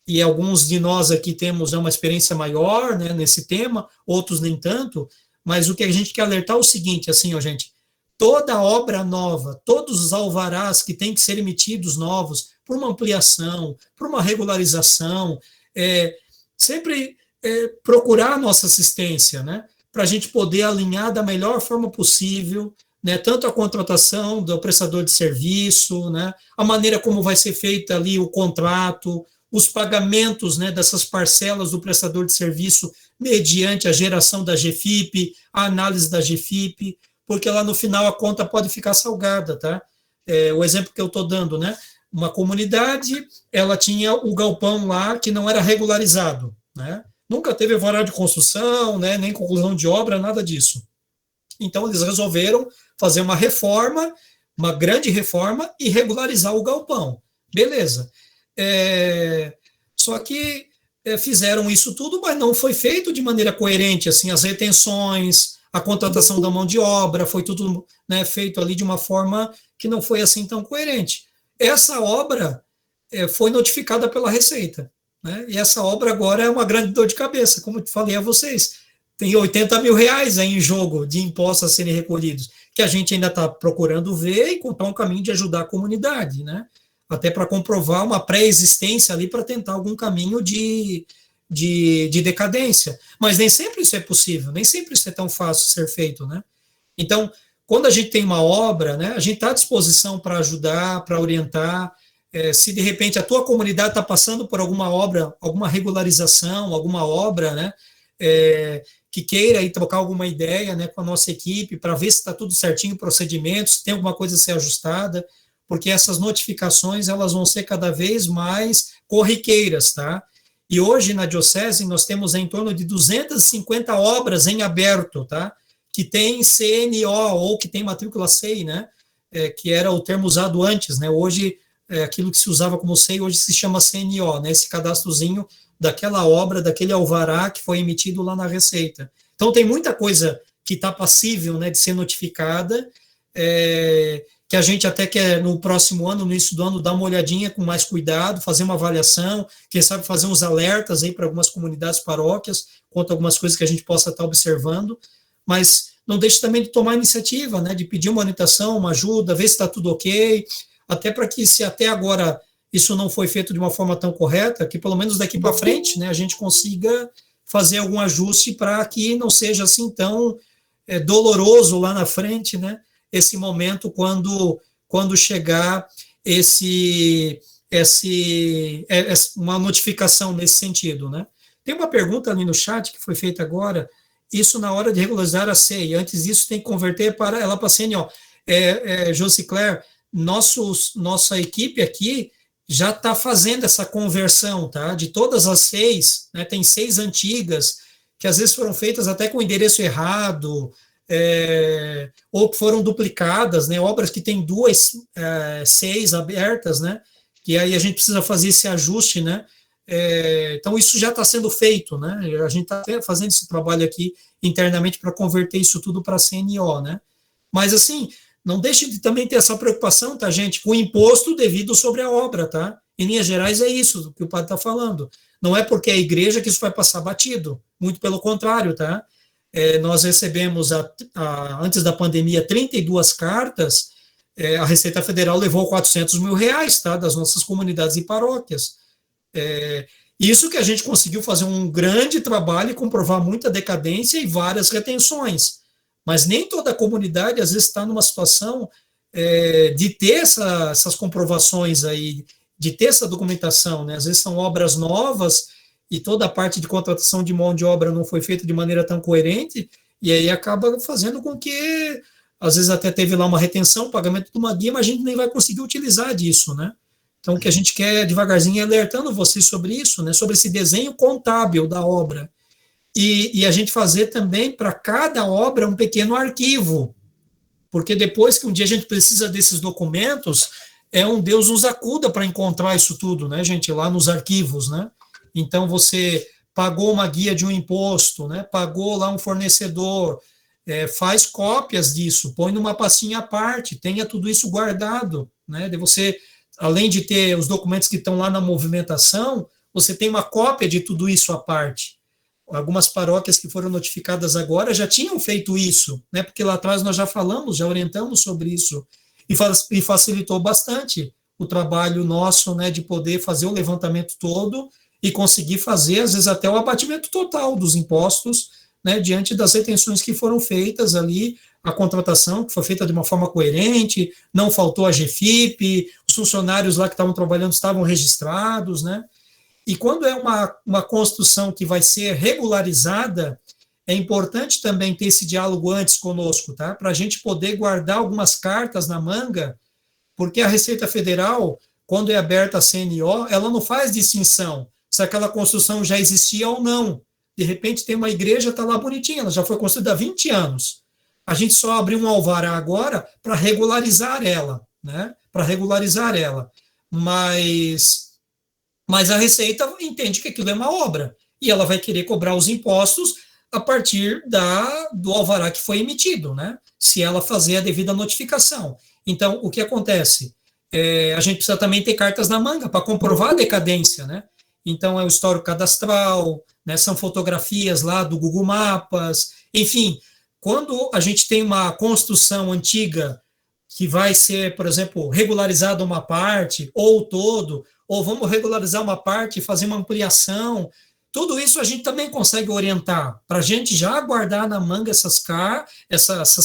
Speaker 1: E alguns de nós aqui temos uma experiência maior, né, nesse tema, outros nem tanto, mas o que a gente quer alertar é o seguinte, assim, ó, gente, toda obra nova, todos os alvarás que têm que ser emitidos novos, por uma ampliação, por uma regularização, sempre procurar a nossa assistência, né, para a gente poder alinhar da melhor forma possível, né, tanto a contratação do prestador de serviço, né, a maneira como vai ser feita ali o contrato, os pagamentos, né, dessas parcelas do prestador de serviço mediante a geração da GFIP, a análise da GFIP, porque lá no final a conta pode ficar salgada, tá? O exemplo que eu estou dando, né? Uma comunidade, ela tinha o galpão lá que não era regularizado, né? Nunca teve alvará de construção, né? Nem conclusão de obra, nada disso. Então eles resolveram fazer uma reforma, uma grande reforma e regularizar o galpão. Beleza. Só que fizeram isso tudo, mas não foi feito de maneira coerente, assim, as retenções, a contratação da mão de obra, foi tudo, né, feito ali de uma forma que não foi assim tão coerente. Essa obra foi notificada pela Receita, né, e essa obra agora é uma grande dor de cabeça, como eu falei a vocês, tem 80 mil reais aí em jogo de impostos a serem recolhidos, que a gente ainda está procurando ver e encontrar um caminho de ajudar a comunidade, né, até para comprovar uma pré-existência ali para tentar algum caminho de decadência. Mas nem sempre isso é possível, nem sempre isso é tão fácil ser feito, né? Então, quando a gente tem uma obra, né, a gente está à disposição para ajudar, para orientar. Se de repente a tua comunidade está passando por alguma obra, alguma regularização, alguma obra, né, que queira aí trocar alguma ideia, né, com a nossa equipe para ver se está tudo certinho, procedimentos, se tem alguma coisa a ser ajustada, porque essas notificações elas vão ser cada vez mais corriqueiras, tá? E hoje na Diocese nós temos em torno de 250 obras em aberto, tá? Que tem CNO ou que tem matrícula SEI, né? Que era o termo usado antes, né? Hoje, aquilo que se usava como SEI, hoje se chama CNO, né? Esse cadastrozinho daquela obra, daquele alvará que foi emitido lá na Receita. Então tem muita coisa que está passível, né, de ser notificada, que a gente até quer no próximo ano, no início do ano, dar uma olhadinha com mais cuidado, fazer uma avaliação, quem sabe fazer uns alertas aí para algumas comunidades, paróquias, quanto a algumas coisas que a gente possa estar observando, mas não deixe também de tomar iniciativa, né, de pedir uma orientação, uma ajuda, ver se está tudo ok, até para que se até agora isso não foi feito de uma forma tão correta, que pelo menos daqui para frente, né, a gente consiga fazer algum ajuste para que não seja assim tão doloroso lá na frente, né, esse momento quando chegar uma notificação nesse sentido, né? Tem uma pergunta ali no chat que foi feita agora, isso na hora de regularizar a SEI, antes disso tem que converter ela para CNO. Josicler, nossa equipe aqui já está fazendo essa conversão, tá? De todas as 6, né, tem 6 antigas, que às vezes foram feitas até com endereço errado, ou que foram duplicadas, né, obras que tem 2 SEIs abertas, né, que aí a gente precisa fazer esse ajuste, né, então isso já está sendo feito, né, a gente está fazendo esse trabalho aqui internamente para converter isso tudo para CNO, né, mas assim, não deixe de também ter essa preocupação, tá, gente, com o imposto devido sobre a obra, tá, em linhas gerais é isso que o padre está falando, não é porque é a igreja que isso vai passar batido, muito pelo contrário, tá. Nós recebemos, antes da pandemia, 32 cartas, a Receita Federal levou 400 mil reais, tá, das nossas comunidades e paróquias. Isso que a gente conseguiu fazer um grande trabalho e comprovar muita decadência e várias retenções. Mas nem toda a comunidade, às vezes, está numa situação de ter essas comprovações aí, de ter essa documentação, né? Às vezes são obras novas e toda a parte de contratação de mão de obra não foi feita de maneira tão coerente, e aí acaba fazendo com que, às vezes até teve lá uma retenção, pagamento de uma guia, mas a gente nem vai conseguir utilizar disso, né? Então, o que a gente quer devagarzinho é alertando vocês sobre isso, né? Sobre esse desenho contábil da obra. E a gente fazer também para cada obra um pequeno arquivo, porque depois que um dia a gente precisa desses documentos, um Deus nos acuda para encontrar isso tudo, né, gente, lá nos arquivos, né? Então, você pagou uma guia de um imposto, né? Pagou lá um fornecedor, faz cópias disso, põe numa pastinha à parte, tenha tudo isso guardado, né? De você, além de ter os documentos que estão lá na movimentação, você tem uma cópia de tudo isso à parte. Algumas paróquias que foram notificadas agora já tinham feito isso, né? Porque lá atrás nós já falamos, já orientamos sobre isso, e facilitou bastante o trabalho nosso, né? De poder fazer o levantamento todo e conseguir fazer, às vezes, até o abatimento total dos impostos, né, diante das retenções que foram feitas ali, a contratação, que foi feita de uma forma coerente, não faltou a GFIP, os funcionários lá que estavam trabalhando estavam registrados, né? E quando é uma construção que vai ser regularizada, é importante também ter esse diálogo antes conosco, tá? Para a gente poder guardar algumas cartas na manga, porque a Receita Federal, quando é aberta a CNO, ela não faz distinção se aquela construção já existia ou não. De repente tem uma igreja, está lá bonitinha, ela já foi construída há 20 anos. A gente só abriu um alvará agora para regularizar ela, né? Para regularizar ela. Mas a Receita entende que aquilo é uma obra e ela vai querer cobrar os impostos a partir do alvará que foi emitido, né? Se ela fazer a devida notificação. Então, o que acontece? A gente precisa também ter cartas na manga para comprovar a decadência, né? Então, é o histórico cadastral, né? São fotografias lá do Google Mapas, enfim, quando a gente tem uma construção antiga que vai ser, por exemplo, regularizada uma parte ou todo, ou vamos regularizar uma parte e fazer uma ampliação, tudo isso a gente também consegue orientar, para a gente já guardar na manga essas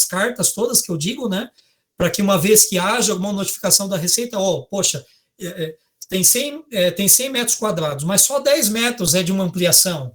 Speaker 1: cartas todas que eu digo, né? Para que uma vez que haja alguma notificação da Receita, poxa, tem 100 metros quadrados, mas só 10 metros é de uma ampliação.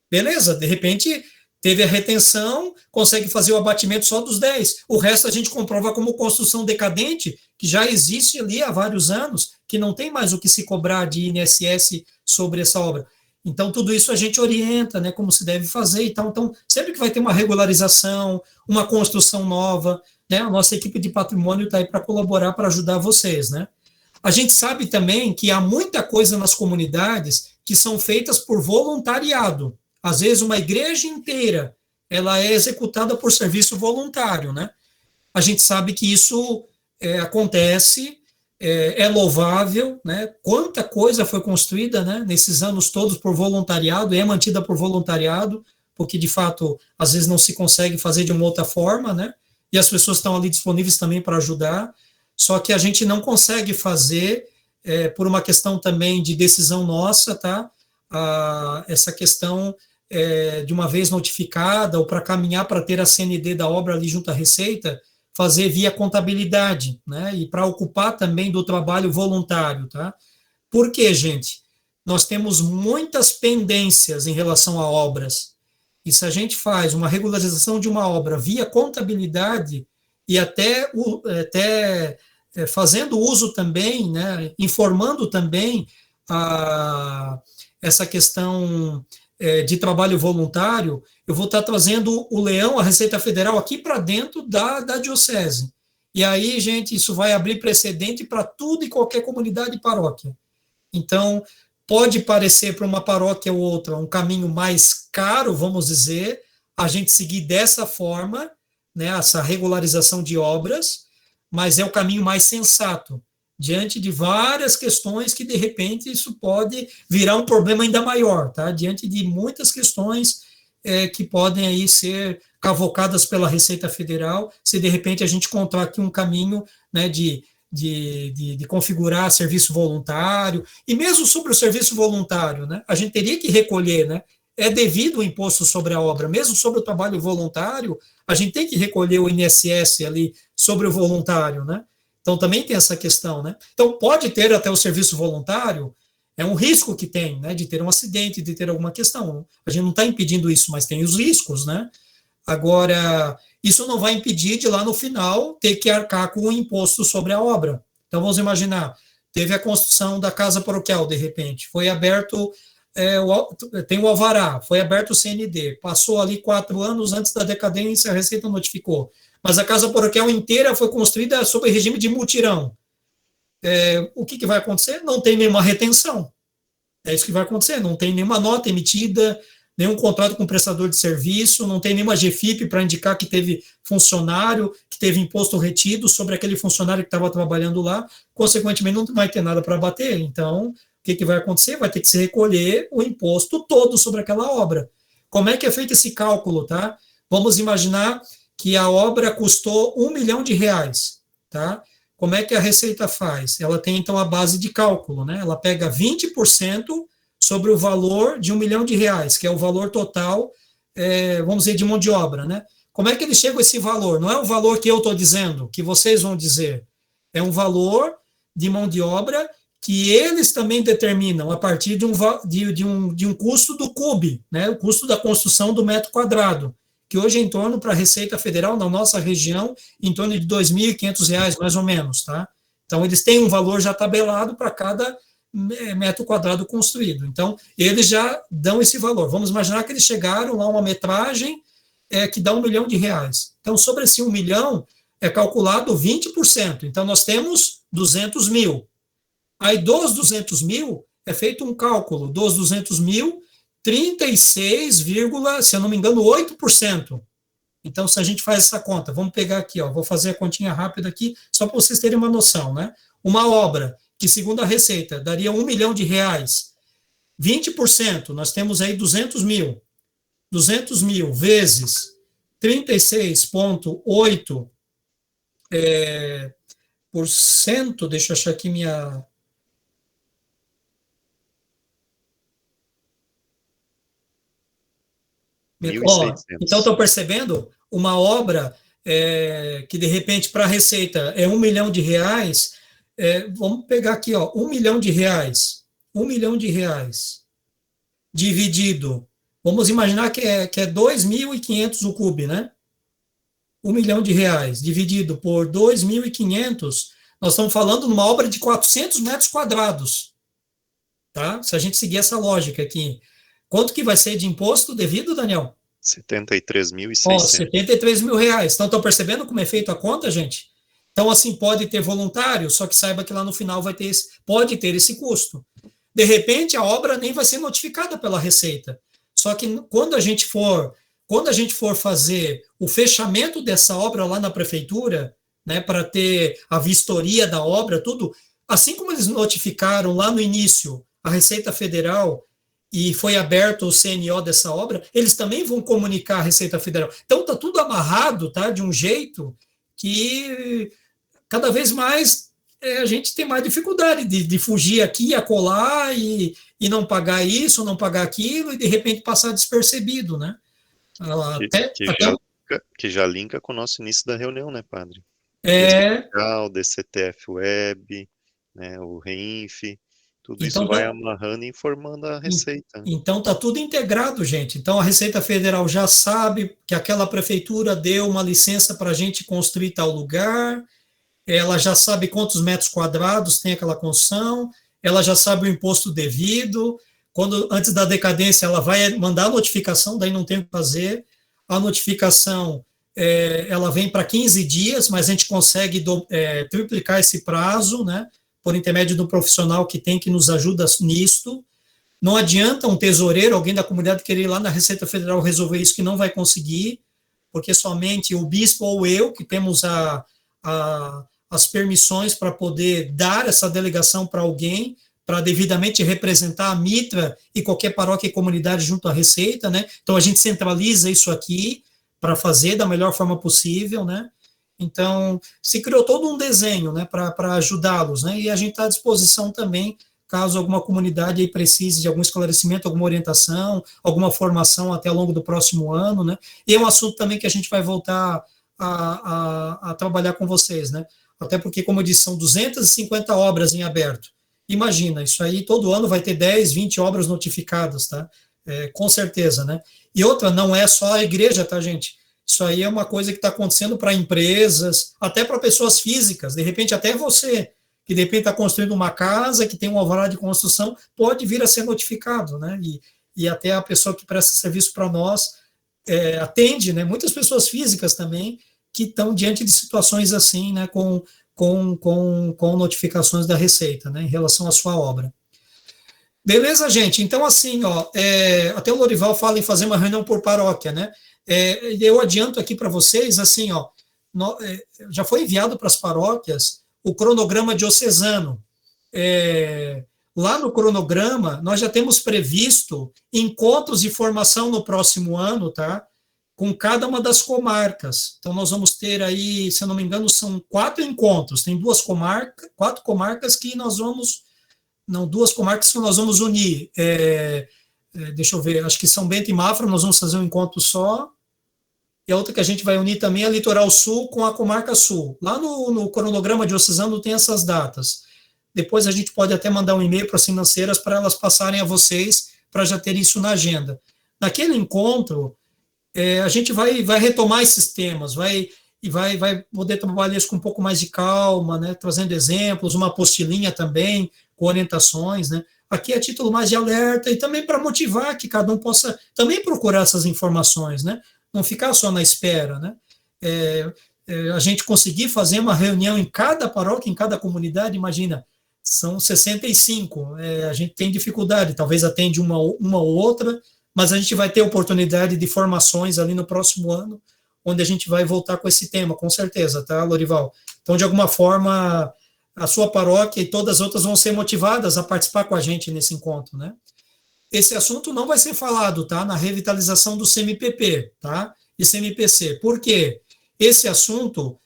Speaker 1: Beleza, de repente teve a retenção, consegue fazer o abatimento só dos 10. O resto a gente comprova como construção decadente, que já existe ali há vários anos, que não tem mais o que se cobrar de INSS sobre essa obra. Então, tudo isso a gente orienta, né, como se deve fazer e tal. Então, sempre que vai ter uma regularização, uma construção nova, né, a nossa equipe de patrimônio está aí para colaborar, para ajudar vocês, né. A gente sabe também que há muita coisa nas comunidades que são feitas por voluntariado. Às vezes, uma igreja inteira, ela é executada por serviço voluntário, né. A gente sabe que isso acontece, é louvável, né? Quanta coisa foi construída, né, nesses anos todos por voluntariado, é mantida por voluntariado, porque de fato às vezes não se consegue fazer de uma outra forma, né? E as pessoas estão ali disponíveis também para ajudar, só que a gente não consegue fazer, por uma questão também de decisão nossa, tá? Essa questão de uma vez notificada ou para caminhar para ter a CND da obra ali junto à Receita, fazer via contabilidade, né? E para ocupar também do trabalho voluntário, tá? Por quê, gente? Nós temos muitas pendências em relação a obras. E se a gente faz uma regularização de uma obra via contabilidade e até fazendo uso também, né? Informando também essa questão de trabalho voluntário, eu vou estar trazendo o leão, a Receita Federal, aqui para dentro da diocese. E aí, gente, isso vai abrir precedente para tudo e qualquer comunidade e paróquia. Então, pode parecer para uma paróquia ou outra um caminho mais caro, vamos dizer, a gente seguir dessa forma, né, essa regularização de obras, mas é o caminho mais sensato, diante de várias questões que, de repente, isso pode virar um problema ainda maior, tá? Diante de muitas questões que podem aí ser cavocadas pela Receita Federal, se de repente a gente encontrar aqui um caminho, né, de configurar serviço voluntário, e mesmo sobre o serviço voluntário, né, a gente teria que recolher, né, é devido o imposto sobre a obra, mesmo sobre o trabalho voluntário, a gente tem que recolher o INSS ali sobre o voluntário, né? Então, também tem essa questão, né? Então, pode ter até o serviço voluntário, é um risco que tem, né? De ter um acidente, de ter alguma questão. A gente não está impedindo isso, mas tem os riscos, né? Agora, isso não vai impedir de lá no final ter que arcar com o imposto sobre a obra. Então, vamos imaginar, teve a construção da casa paroquial, de repente, foi aberto, tem o alvará, foi aberto o CND, passou ali 4 anos antes da decadência, a Receita notificou. Mas a casa paroquial inteira foi construída sob regime de mutirão. O que vai acontecer? Não tem nenhuma retenção. É isso que vai acontecer. Não tem nenhuma nota emitida, nenhum contrato com o prestador de serviço, não tem nenhuma GFIP para indicar que teve funcionário, que teve imposto retido sobre aquele funcionário que estava trabalhando lá. Consequentemente, não vai ter nada para bater. Então, o que vai acontecer? Vai ter que se recolher o imposto todo sobre aquela obra. Como é que é feito esse cálculo, tá? Vamos imaginar que a obra custou R$1 milhão, tá? Como é que a Receita faz? Ela tem, então, a base de cálculo, né? Ela pega 20% sobre o valor de R$1 milhão, que é o valor total, vamos dizer, de mão de obra, né? Como é que eles chegam a esse valor? Não é um valor que eu estou dizendo, que vocês vão dizer. É um valor de mão de obra que eles também determinam a partir de um custo do CUB, né? O custo da construção do metro quadrado, que hoje é em torno, para a Receita Federal, na nossa região, em torno de R$ 2.500, mais ou menos, tá? Então, eles têm um valor já tabelado para cada metro quadrado construído. Então, eles já dão esse valor. Vamos imaginar que eles chegaram lá a uma metragem que dá R$ 1 milhão. Então, sobre esse 1 milhão, é calculado 20%. Então, nós temos 200 mil. Aí, dos 200 mil, é feito um cálculo. Dos 200 mil, 36, se eu não me engano, 8%. Então, se a gente faz essa conta, vamos pegar aqui, ó, vou fazer a continha rápida aqui, só para vocês terem uma noção, né? Uma obra que, segundo a Receita, daria R$ 1 milhão, 20%, nós temos aí 200 mil. 200 mil vezes 36,8%, deixa eu achar aqui minha... Ó, então, estão percebendo? Uma obra que, de repente, para a Receita é R$ 1 milhão, vamos pegar aqui, ó, R$ 1 milhão, R$ 1 milhão dividido, vamos imaginar que é 2.500 o CUB, né? R$ 1 milhão dividido por 2.500, nós estamos falando numa obra de 400 metros quadrados, tá? Se a gente seguir essa lógica aqui. Quanto que vai ser de imposto devido, Daniel?
Speaker 2: R$ 73.600.
Speaker 1: R$ 73 mil. Então, estão percebendo como é feita a conta, gente? Então, assim, pode ter voluntário, só que saiba que lá no final pode ter esse custo. De repente, a obra nem vai ser notificada pela Receita. Só que quando a gente for fazer o fechamento dessa obra lá na prefeitura, né, para ter a vistoria da obra, tudo, assim como eles notificaram lá no início a Receita Federal e foi aberto o CNO dessa obra, eles também vão comunicar à Receita Federal. Então, está tudo amarrado, tá, de um jeito que cada vez mais a gente tem mais dificuldade de fugir aqui e acolá e não pagar isso, não pagar aquilo e, de repente, passar despercebido, né?
Speaker 2: Que já linka com o nosso início da reunião, né, padre? O DCTF Web, né, o REINF, tudo então, isso vai amarrando e informando a Receita.
Speaker 1: Então, está tudo integrado, gente. Então, a Receita Federal já sabe que aquela prefeitura deu uma licença para a gente construir tal lugar, ela já sabe quantos metros quadrados tem aquela construção, ela já sabe o imposto devido, antes da decadência, ela vai mandar a notificação, daí não tem o que fazer. A notificação, ela vem para 15 dias, mas a gente consegue triplicar esse prazo, né? Por intermédio do profissional que nos ajuda nisto. Não adianta um tesoureiro, alguém da comunidade, querer ir lá na Receita Federal resolver isso, que não vai conseguir, porque somente o bispo ou eu, que temos as permissões para poder dar essa delegação para alguém, para devidamente representar a Mitra e qualquer paróquia e comunidade junto à Receita, né? Então, a gente centraliza isso aqui para fazer da melhor forma possível, né? Então, se criou todo um desenho, né, para ajudá-los, né, e a gente está à disposição também, caso alguma comunidade aí precise de algum esclarecimento, alguma orientação, alguma formação até ao longo do próximo ano, né, e é um assunto também que a gente vai voltar a trabalhar com vocês, né, até porque, como eu disse, são 250 obras em aberto. Imagina, isso aí todo ano vai ter 10, 20 obras notificadas, tá, com certeza, né, e outra, não é só a igreja, tá, gente? Isso aí é uma coisa que está acontecendo para empresas, até para pessoas físicas. De repente, até você, que de repente está construindo uma casa, que tem um alvará de construção, pode vir a ser notificado, né? E até a pessoa que presta serviço para nós atende, né? Muitas pessoas físicas também que estão diante de situações assim, né? Com notificações da Receita, né? Em relação à sua obra. Beleza, gente? Então, assim, ó, até o Lorival fala em fazer uma reunião por paróquia, né? Eu adianto aqui para vocês, assim, ó, já foi enviado para as paróquias o cronograma diocesano. Lá no cronograma, nós já temos previsto encontros de formação no próximo ano, tá? Com cada uma das comarcas. Então, nós vamos ter aí, se eu não me engano, são 4 encontros. Tem 4 comarcas que nós vamos... Não, 2 comarcas que nós vamos unir. Deixa eu ver, acho que São Bento e Mafra, nós vamos fazer um encontro só. e a outra que a gente vai unir também é a Litoral Sul com a Comarca Sul. Lá no cronograma diocesano tem essas datas. Depois a gente pode até mandar um e-mail para as financeiras para elas passarem a vocês, para já ter isso na agenda. Naquele encontro, a gente vai retomar esses temas, vai poder trabalhar isso com um pouco mais de calma, né, trazendo exemplos, uma apostilinha também, com orientações, né. Aqui é título mais de alerta e também para motivar que cada um possa também procurar essas informações, né, não ficar só na espera, né. É, a gente conseguir fazer uma reunião em cada paróquia, em cada comunidade, imagina, são 65, a gente tem dificuldade, talvez atende uma ou outra, mas a gente vai ter oportunidade de formações ali no próximo ano, onde a gente vai voltar com esse tema, com certeza, tá, Lorival? Então, de alguma forma, a sua paróquia e todas as outras vão ser motivadas a participar com a gente nesse encontro, né? Esse assunto não vai ser falado, tá, na revitalização do CMPP, tá, e CMPC. Por quê? Esse assunto,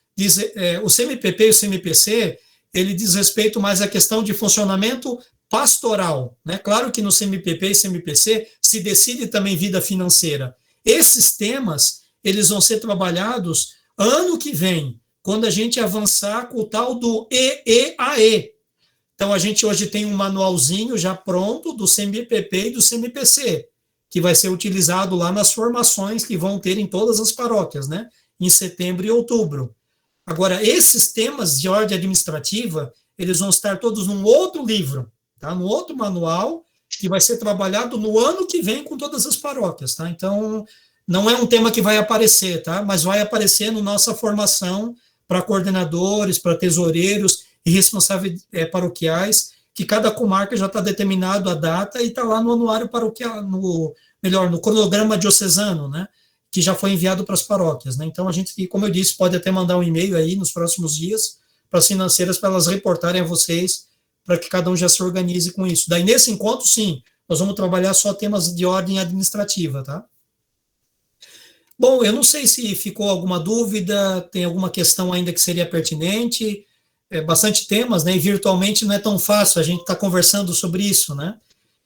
Speaker 1: o CMPP e o CMPC, ele diz respeito mais à questão de funcionamento pastoral, né? Claro que no CMPP e CMPC se decide também vida financeira. Esses temas, eles vão ser trabalhados ano que vem, quando a gente avançar com o tal do EEAE. Então, a gente hoje tem um manualzinho já pronto do CMPP e do CMPC, que vai ser utilizado lá nas formações que vão ter em todas as paróquias, né? Em setembro e outubro. Agora, esses temas de ordem administrativa, eles vão estar todos num outro livro, tá? No outro manual, que vai ser trabalhado no ano que vem com todas as paróquias, tá? Então, não é um tema que vai aparecer, tá? Mas vai aparecer na nossa formação para coordenadores, para tesoureiros e responsáveis paroquiais, que cada comarca já está determinado a data e está lá no anuário paroquial, no cronograma diocesano, né? Que já foi enviado para as paróquias, né? Então a gente, como eu disse, pode até mandar um e-mail aí nos próximos dias para as financeiras para elas reportarem a vocês, para que cada um já se organize com isso. Daí nesse encontro, sim, nós vamos trabalhar só temas de ordem administrativa, tá? Bom, eu não sei se ficou alguma dúvida, tem alguma questão ainda que seria pertinente, bastante temas, né? E virtualmente não é tão fácil a gente estar conversando sobre isso, né?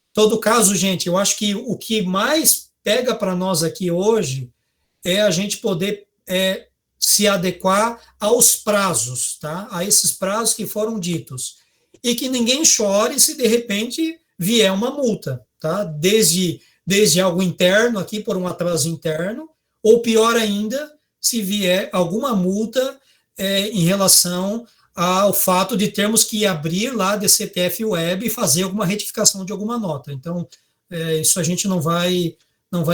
Speaker 1: Em todo caso, gente, eu acho que o que mais pega para nós aqui hoje é a gente poder se adequar aos prazos, tá? A esses prazos que foram ditos. E que ninguém chore se de repente vier uma multa, tá? Desde algo interno aqui por um atraso interno, ou pior ainda, se vier alguma multa em relação ao fato de termos que abrir lá a DCTF Web e fazer alguma retificação de alguma nota. Então, isso a gente não vai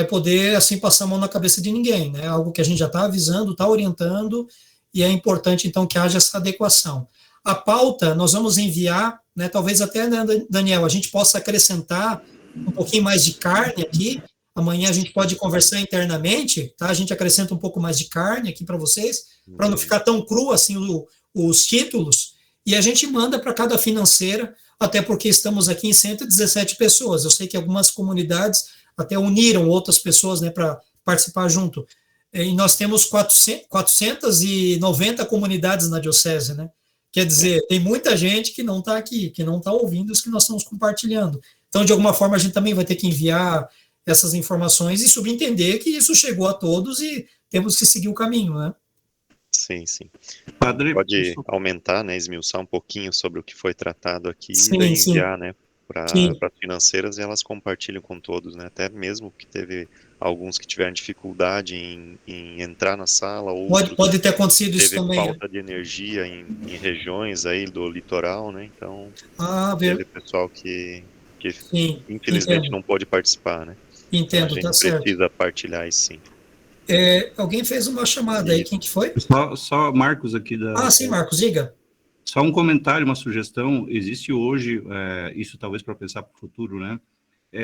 Speaker 1: poder assim passar a mão na cabeça de ninguém, né? Algo que a gente já está avisando, está orientando, e é importante então que haja essa adequação. A pauta nós vamos enviar, né? Talvez até, né, Daniel, a gente possa acrescentar um pouquinho mais de carne aqui. Amanhã a gente pode conversar internamente, tá? A gente acrescenta um pouco mais de carne aqui para vocês, para não ficar tão cru assim os títulos, e a gente manda para cada financeira, até porque estamos aqui em 117 pessoas. Eu sei que algumas comunidades até uniram outras pessoas, né, para participar junto. E nós temos 490 comunidades na diocese, né? Quer dizer, tem muita gente que não está aqui, que não está ouvindo os que nós estamos compartilhando. Então, de alguma forma, a gente também vai ter que enviar essas informações e subentender que isso chegou a todos e temos que seguir o caminho, né?
Speaker 2: Sim, sim.
Speaker 3: Padre,
Speaker 2: Pode aumentar, né, esmiuçar um pouquinho sobre o que foi tratado aqui e
Speaker 1: Sim,
Speaker 2: daí
Speaker 1: sim,
Speaker 2: enviar, né, para
Speaker 1: sim.
Speaker 2: as financeiras e elas compartilham com todos, né? Até mesmo que teve alguns que tiveram dificuldade em entrar na sala, outros
Speaker 1: Pode ter acontecido isso
Speaker 2: teve
Speaker 1: também, né?
Speaker 2: falta de energia em regiões aí do litoral, né? Então
Speaker 1: Ah,
Speaker 2: teve pessoal que
Speaker 1: sim,
Speaker 2: infelizmente
Speaker 1: entendo,
Speaker 2: não pôde participar, né? Então a
Speaker 1: entendo,
Speaker 2: gente
Speaker 1: tá certo.
Speaker 2: precisa partilhar isso sim.
Speaker 1: Alguém fez uma chamada aí,
Speaker 2: Isso.
Speaker 1: quem que foi?
Speaker 3: só Marcos aqui
Speaker 1: Ah, sim, Marcos, diga.
Speaker 3: Só um comentário, uma sugestão. Existe hoje, isso talvez para pensar para o futuro, né?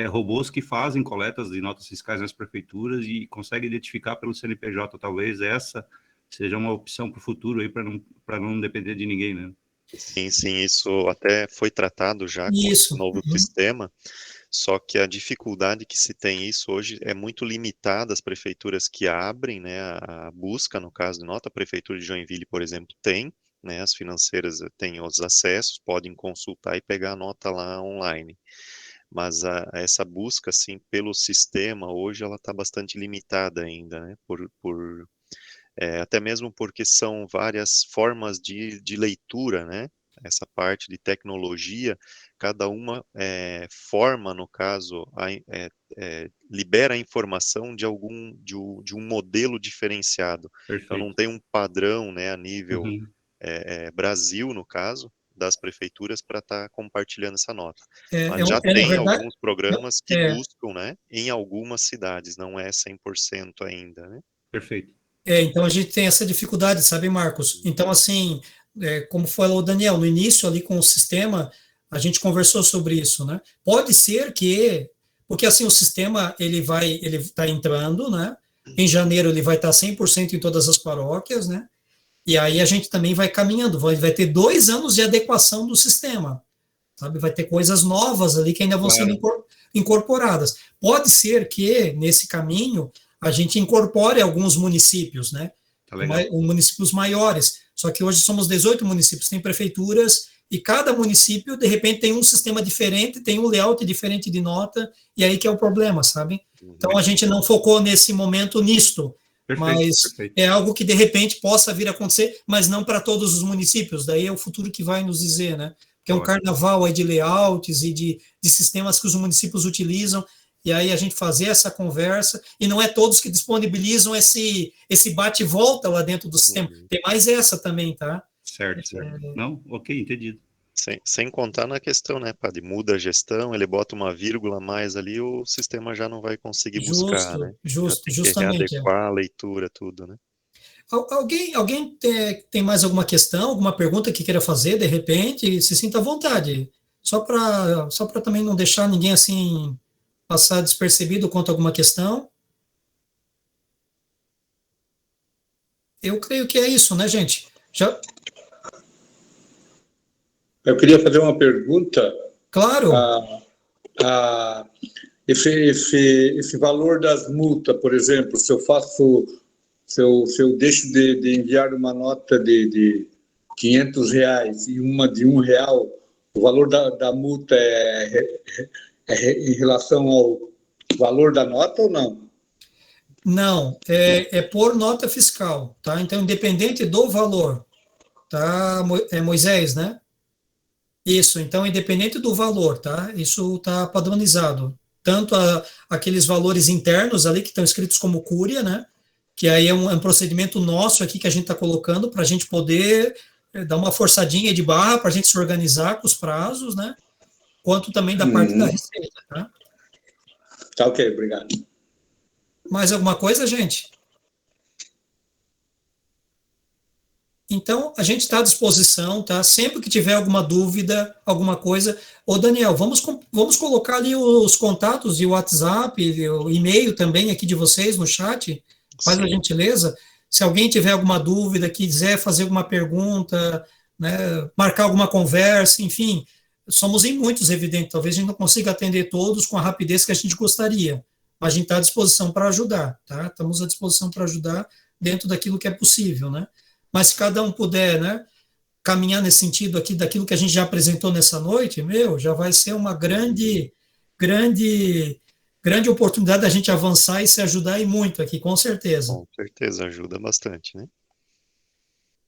Speaker 3: Robôs que fazem coletas de notas fiscais nas prefeituras e conseguem identificar pelo CNPJ. Talvez essa seja uma opção para o futuro aí para não depender de ninguém, né?
Speaker 2: Sim, sim, isso até foi tratado já com esse
Speaker 1: Isso.
Speaker 2: novo sistema, só que a dificuldade que se tem isso hoje é muito limitada às prefeituras que abrem, né, a busca, no caso de nota, a prefeitura de Joinville, por exemplo, tem, né, as financeiras têm os acessos, podem consultar e pegar a nota lá online. mas essa busca, assim, pelo sistema, hoje, ela está bastante limitada ainda, né, até mesmo porque são várias formas de leitura, né, essa parte de tecnologia, cada uma forma, no caso, libera a informação de um modelo diferenciado. Então, não
Speaker 3: Perfeito.
Speaker 2: tem um padrão, né, a nível
Speaker 3: Uhum.
Speaker 2: Brasil, no caso, das prefeituras para estar compartilhando essa nota. Mas já
Speaker 1: Na
Speaker 2: tem
Speaker 1: verdade,
Speaker 2: alguns programas que
Speaker 1: é,
Speaker 2: buscam, né, em algumas cidades, não é 100% ainda, né?
Speaker 3: Perfeito.
Speaker 1: então a gente tem essa dificuldade, sabe, Marcos? Então, assim, como falou o Daniel, no início ali com o sistema, a gente conversou sobre isso, né? Pode ser que, porque assim, o sistema, ele está entrando, né? Em janeiro ele vai estar 100% em todas as paróquias, né? E aí a gente também vai caminhando, vai ter 2 anos de adequação do sistema, sabe? Vai ter coisas novas ali que ainda vão sendo
Speaker 3: Claro.
Speaker 1: incorporadas. Pode ser que, nesse caminho, a gente incorpore alguns municípios, né?
Speaker 3: Tá legal.
Speaker 1: Municípios maiores. Só que hoje somos 18 municípios, tem prefeituras, e cada município, de repente, tem um sistema diferente, tem um layout diferente de nota, e aí que é o problema, sabe? Então, a gente não focou nesse momento nisto,
Speaker 3: Perfeito,
Speaker 1: mas
Speaker 3: perfeito.
Speaker 1: é algo que, de repente, possa vir a acontecer, mas não para todos os municípios. Daí é o futuro que vai nos dizer, né? Que é um carnaval aí de layouts e de sistemas que os municípios utilizam, e aí a gente fazer essa conversa, e não é todos que disponibilizam esse bate-volta lá dentro do sistema. Tem mais essa também, tá?
Speaker 3: Certo, certo. Não? Ok, entendido.
Speaker 2: Sem contar na questão, né, padre, muda a gestão, ele bota uma vírgula a mais ali, o sistema já não vai conseguir buscar, né? Já tem que
Speaker 1: Justamente.
Speaker 2: readequar a leitura, tudo, né?
Speaker 1: Alguém tem mais alguma questão, alguma pergunta que queira fazer, de repente, se sinta à vontade. Só para também não deixar ninguém assim passar despercebido quanto a alguma questão. Eu creio que é isso, né, gente?
Speaker 4: Eu queria fazer uma pergunta.
Speaker 1: Claro.
Speaker 4: Esse valor das multas, por exemplo, se eu deixo de enviar uma nota de R$ 500 e uma de R$ 1, o valor da multa é em relação ao valor da nota ou não?
Speaker 1: Não, é por nota fiscal, tá? Então, independente do valor, tá, Moisés, né? Isso, então, independente do valor, tá? Isso está padronizado. Tanto aqueles valores internos ali que estão escritos como cúria, né? Que aí é um procedimento nosso aqui que a gente está colocando para a gente poder dar uma forçadinha de barra para a gente se organizar com os prazos, né? Quanto também da parte da receita, tá?
Speaker 4: Tá ok, obrigado.
Speaker 1: Mais alguma coisa, gente? Então, a gente está à disposição, tá? Sempre que tiver alguma dúvida, alguma coisa. Ô, Daniel, vamos colocar ali os contatos e o WhatsApp, o e-mail também aqui de vocês no chat. Faz a gentileza. Se alguém tiver alguma dúvida, quiser fazer alguma pergunta, né, marcar alguma conversa, enfim, somos em muitos, evidente. Talvez a gente não consiga atender todos com a rapidez que a gente gostaria, mas a gente está à disposição para ajudar, tá? Estamos à disposição para ajudar dentro daquilo que é possível, né? Mas se cada um puder, né, caminhar nesse sentido aqui, daquilo que a gente já apresentou nessa noite, já vai ser uma grande oportunidade da gente avançar e se ajudar e muito aqui, com certeza.
Speaker 2: Com certeza, ajuda bastante, né?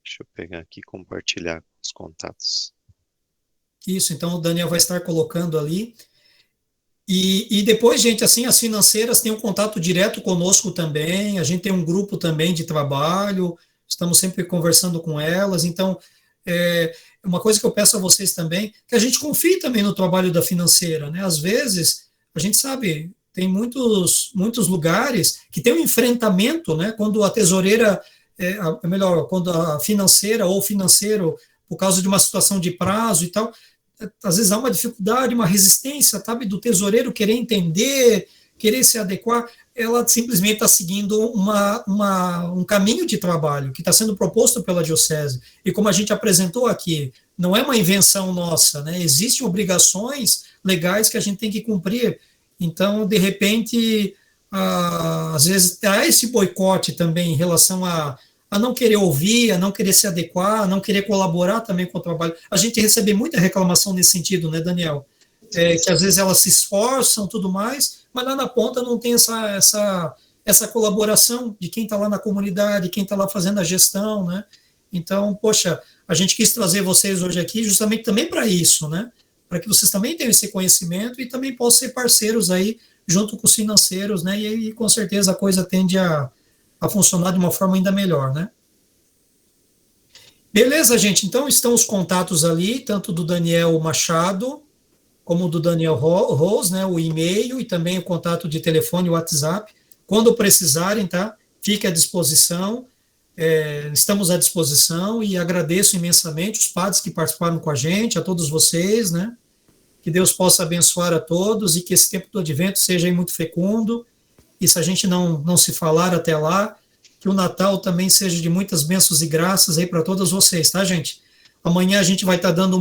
Speaker 2: Deixa eu pegar aqui e compartilhar os contatos.
Speaker 1: Isso, então o Daniel vai estar colocando ali. E depois, gente, assim, as financeiras têm um contato direto conosco também, a gente tem um grupo também de trabalho, estamos sempre conversando com elas, então, uma coisa que eu peço a vocês também, que a gente confie também no trabalho da financeira, né? Às vezes, a gente sabe, tem muitos lugares que tem um enfrentamento, né? Quando a tesoureira, quando a financeira ou o financeiro, por causa de uma situação de prazo e tal, às vezes há uma dificuldade, uma resistência, sabe, do tesoureiro querer entender, querer se adequar, ela simplesmente está seguindo um caminho de trabalho que está sendo proposto pela diocese. E como a gente apresentou aqui, não é uma invenção nossa, né? Existem obrigações legais que a gente tem que cumprir. Então, de repente, às vezes há esse boicote também em relação a não querer ouvir, a não querer se adequar, a não querer colaborar também com o trabalho. A gente recebe muita reclamação nesse sentido, né, Daniel? que às vezes elas se esforçam, tudo mais, mas lá na ponta não tem essa colaboração de quem está lá na comunidade, quem está lá fazendo a gestão, né? Então, poxa, a gente quis trazer vocês hoje aqui justamente também para isso, né? Para que vocês também tenham esse conhecimento e também possam ser parceiros aí, junto com os financeiros, né? E aí, com certeza, a coisa tende a funcionar de uma forma ainda melhor, né? Beleza, gente? Então, estão os contatos ali, tanto do Daniel Machado, como do Daniel Rose, né? O e-mail e também o contato de telefone e WhatsApp. Quando precisarem, tá? Fique à disposição. Estamos à disposição e agradeço imensamente os padres que participaram com a gente, a todos vocês, né? Que Deus possa abençoar a todos e que esse tempo do advento seja aí muito fecundo. E se a gente não se falar até lá, que o Natal também seja de muitas bênçãos e graças aí para todos vocês, tá, gente? Amanhã a gente vai estar dando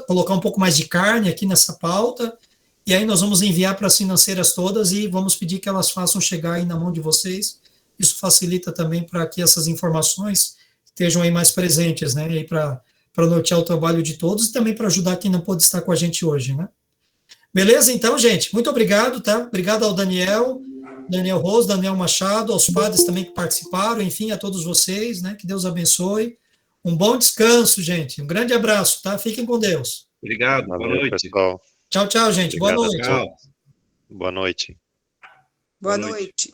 Speaker 1: colocar um pouco mais de carne aqui nessa pauta, e aí nós vamos enviar para as financeiras todas e vamos pedir que elas façam chegar aí na mão de vocês. Isso facilita também para que essas informações estejam aí mais presentes, né? Aí para nortear o trabalho de todos e também para ajudar quem não pôde estar com a gente hoje, né? Beleza? Então, gente, muito obrigado, tá? Obrigado ao Daniel Rose, Daniel Machado, aos padres também que participaram, enfim, a todos vocês, né? Que Deus abençoe. Um bom descanso, gente. Um grande abraço, tá? Fiquem com Deus.
Speaker 3: Obrigado, boa noite.
Speaker 2: Pessoal.
Speaker 1: Tchau, tchau, gente.
Speaker 2: Obrigado,
Speaker 1: boa noite.
Speaker 3: Tchau.
Speaker 2: Boa noite.
Speaker 5: Boa noite.